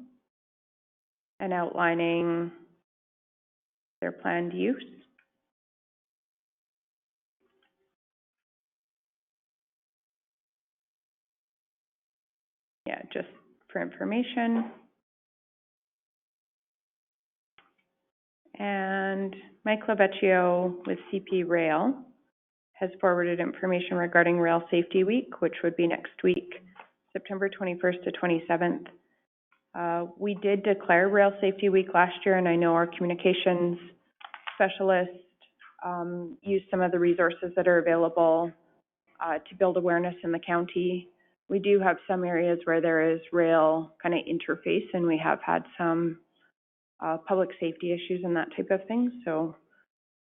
and outlining their planned use. Yeah, just for information. And Mike Lavecchio with CP Rail has forwarded information regarding Rail Safety Week, which would be next week, September 21st to 27th. We did declare Rail Safety Week last year, and I know our communications specialist used some of the resources that are available to build awareness in the county. We do have some areas where there is rail kind of interface, and we have had some public safety issues and that type of thing. So,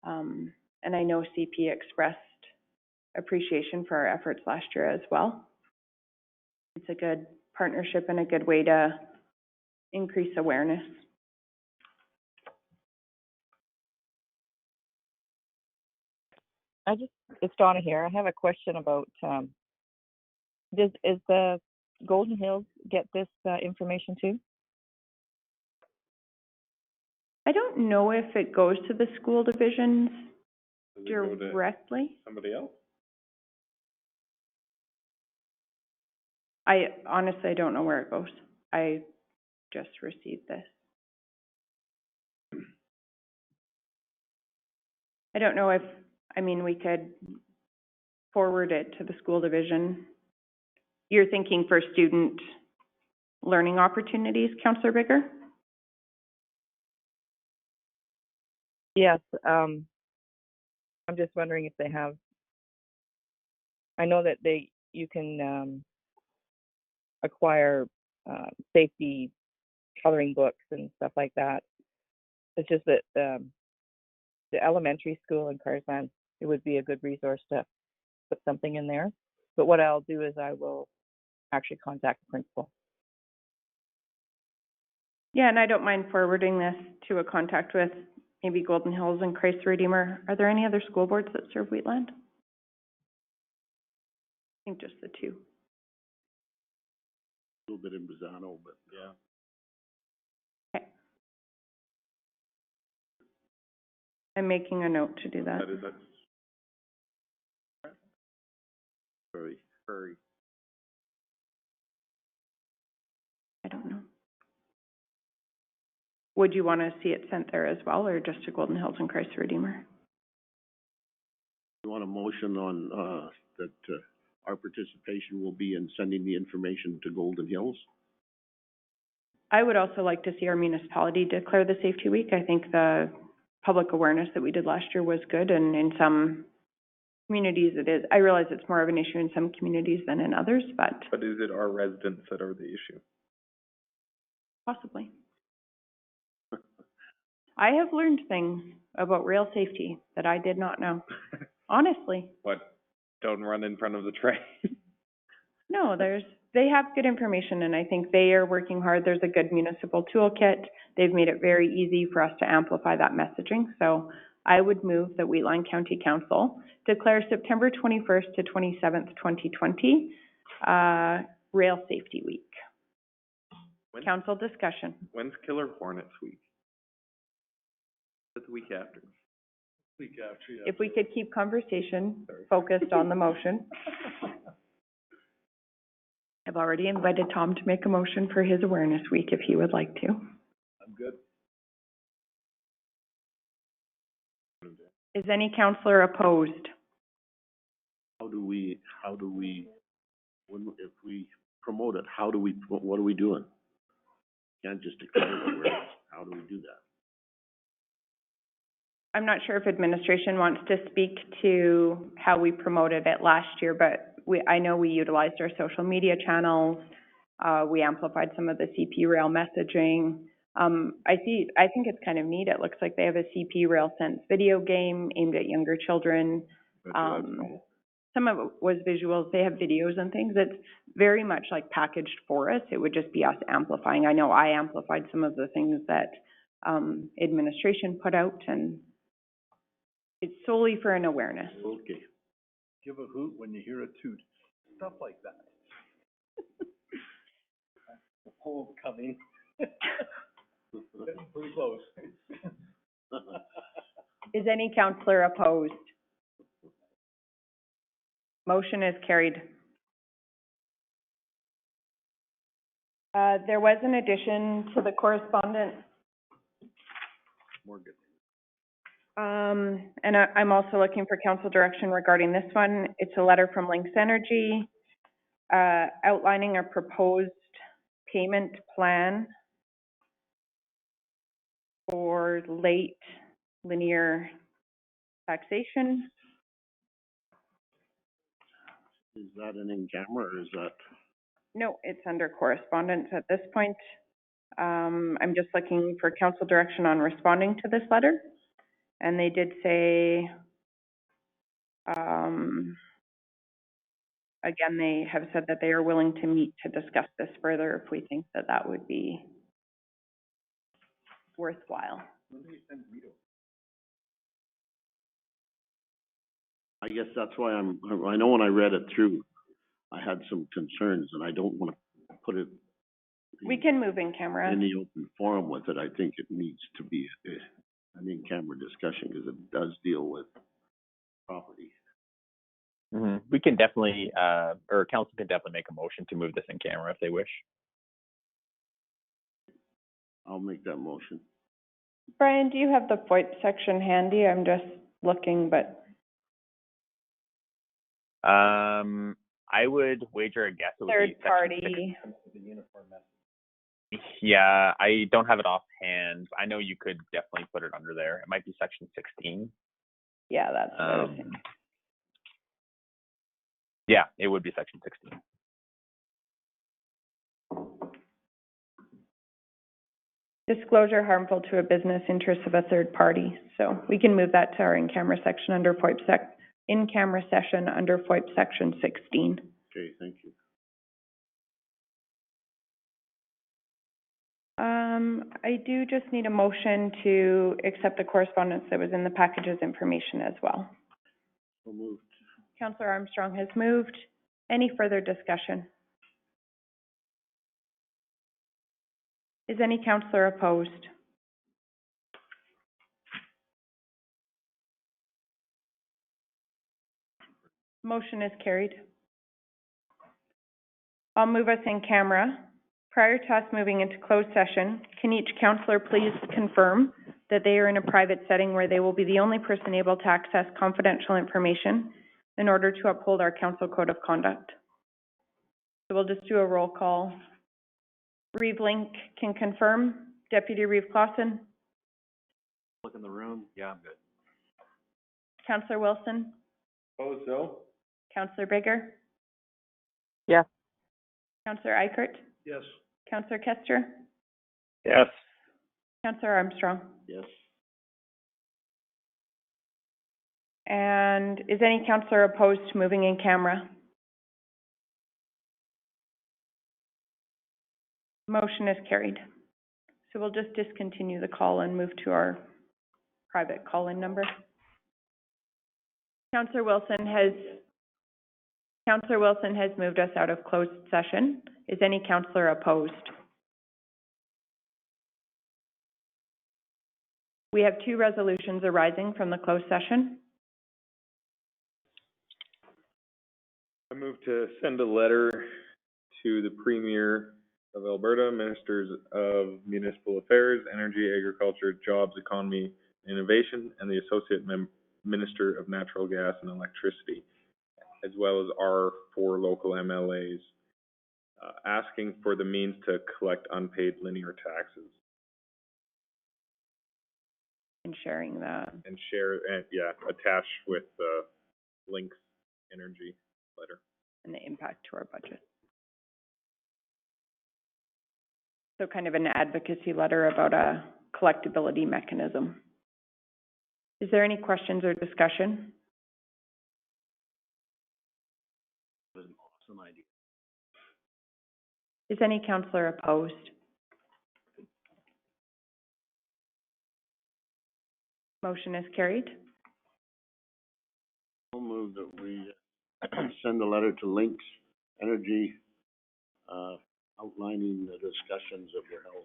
and I know CP expressed appreciation for our efforts last year as well. It's a good partnership and a good way to increase awareness. It's Donna here. I have a question about, is the Golden Hills get this, information too? I don't know if it goes to the school divisions Does it go to directly. somebody else? I honestly, I don't know where it goes. I just received this. I don't know if, I mean, we could forward it to the school division. You're thinking for student learning opportunities, Councillor Bigger? Yes, I'm just wondering if they have, I know that you can, acquire, safety coloring books and stuff like that. It's just that, the elementary school in Carsland, it would be a good resource to put something in there. But what I'll do is I will actually contact the principal. Yeah, and I don't mind forwarding this to a contact with maybe Golden Hills and Christ the Redeemer. Are there any other school boards that serve Wheatland? I think just the two. A little bit in Bazzano, but yeah. Okay. I'm making a note to do that. That is, Prairie. I don't know. Would you want to see it sent there as well, or just to Golden Hills and Christ the Redeemer? You want a motion on, that, our participation will be in sending the information to Golden Hills? I would also like to see our municipality declare the Safety Week. I think the public awareness that we did last year was good, and in some communities it is. I realize it's more of an issue in some communities than in others, but But is it our residents that are the issue? possibly. I have learned things about rail safety that I did not know, honestly. What, don't run in front of the train? No, they have good information, and I think they are working hard. There's a good municipal toolkit. They've made it very easy for us to amplify that messaging. So I would move that Wheatland County Council declare September 21st to 27th, 2020, Rail Safety Week. Council discussion. When's Killer Hornets Week? It's the week after. Week after, yeah. If we could keep conversation focused on the motion. I've already invited Tom to make a motion for his awareness week if he would like to. I'm good. Is any counselor opposed? How do we, if we promote it, what are we doing? Can't just declare it, how do we do that? I'm not sure if administration wants to speak to how we promoted it last year, but I know we utilized our social media channels. We amplified some of the CP Rail messaging. I think it's kind of neat. It looks like they have a CP Rail Sense video game aimed at younger children. Some of it was visuals. They have videos and things. It's very much like packaged for us. It would just be us amplifying. I know I amplified some of the things that administration put out, and it's solely for an awareness. Okay. Give a hoot when you hear a toot. Stuff like that. The poem coming. Getting pretty close. Is any counselor opposed? Motion is carried. There was an addition to the correspondence. More good. And I'm also looking for council direction regarding this one. It's a letter from Lynx Energy, outlining a proposed payment plan for late linear taxation. Is that an in-camera or is that? No, it's under correspondence at this point. I'm just looking for council direction on responding to this letter. And they did say, again, they have said that they are willing to meet to discuss this further if we think that that would be worthwhile. I guess that's why I know when I read it through, I had some concerns, and I don't wanna put it We can move in camera. in the open forum with it. I think it needs to be an in-camera discussion, because it does deal with property. We can definitely, or council can definitely make a motion to move this in camera if they wish. I'll make that motion. Brian, do you have the FOIP section handy? I'm just looking, but I would wager a guess it would be third section party. 6. Yeah, I don't have it offhand. I know you could definitely put it under there. It might be section 16. Yeah, that's what I was thinking. Yeah, it would be section 16. Disclosure harmful to a business interest of a third party. So we can move that to our in-camera section under FOIP in-camera session under FOIP section 16. Okay, thank you. I do just need a motion to accept the correspondence that was in the package's information as well. So moved. Councillor Armstrong has moved. Any further discussion? Is any councillor opposed? Motion is carried. I'll move us in camera. Prior to us moving into closed session, can each councillor please confirm that they are in a private setting where they will be the only person able to access confidential information in order to uphold our council code of conduct? So we'll just do a roll call. Reeve Link can confirm. Deputy Reeve Clausen. Look in the room. Yeah, I'm good. Councillor Wilson. Suppose so. Councillor Bigger. Yes. Councillor Eichert. Yes. Councillor Kester. Yes. Councillor Armstrong. Yes. And is any councillor opposed to moving in camera? Motion is carried. So we'll just discontinue the call and move to our private call-in number. Councillor Wilson has moved us out of closed session. Is any councillor opposed? We have two resolutions arising from the closed session. I move to send a letter to the Premier of Alberta, Ministers of Municipal Affairs, Energy, Agriculture, Jobs, Economy, and Innovation, and the Associate Minister of Natural Gas and Electricity, as well as our 4 local MLAs, asking for the means to collect unpaid linear taxes. And sharing that. And share, and yeah, attach with the Links Energy letter. And the impact to our budget. So kind of an advocacy letter about a collectability mechanism. Is there any questions or discussion? That's an awesome idea. Is any councillor opposed? Motion is carried. I'll move that we send a letter to Links Energy, outlining the discussions that were held.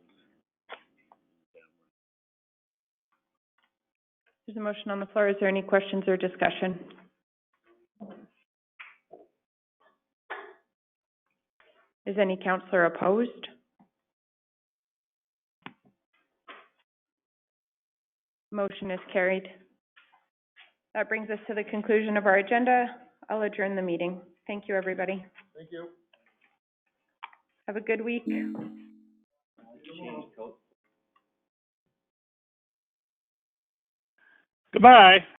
There's a motion on the floor. Is there any questions or discussion? Is any councillor opposed? Motion is carried. That brings us to the conclusion of our agenda. I'll adjourn the meeting. Thank you, everybody. Thank you. Have a good week. Goodbye.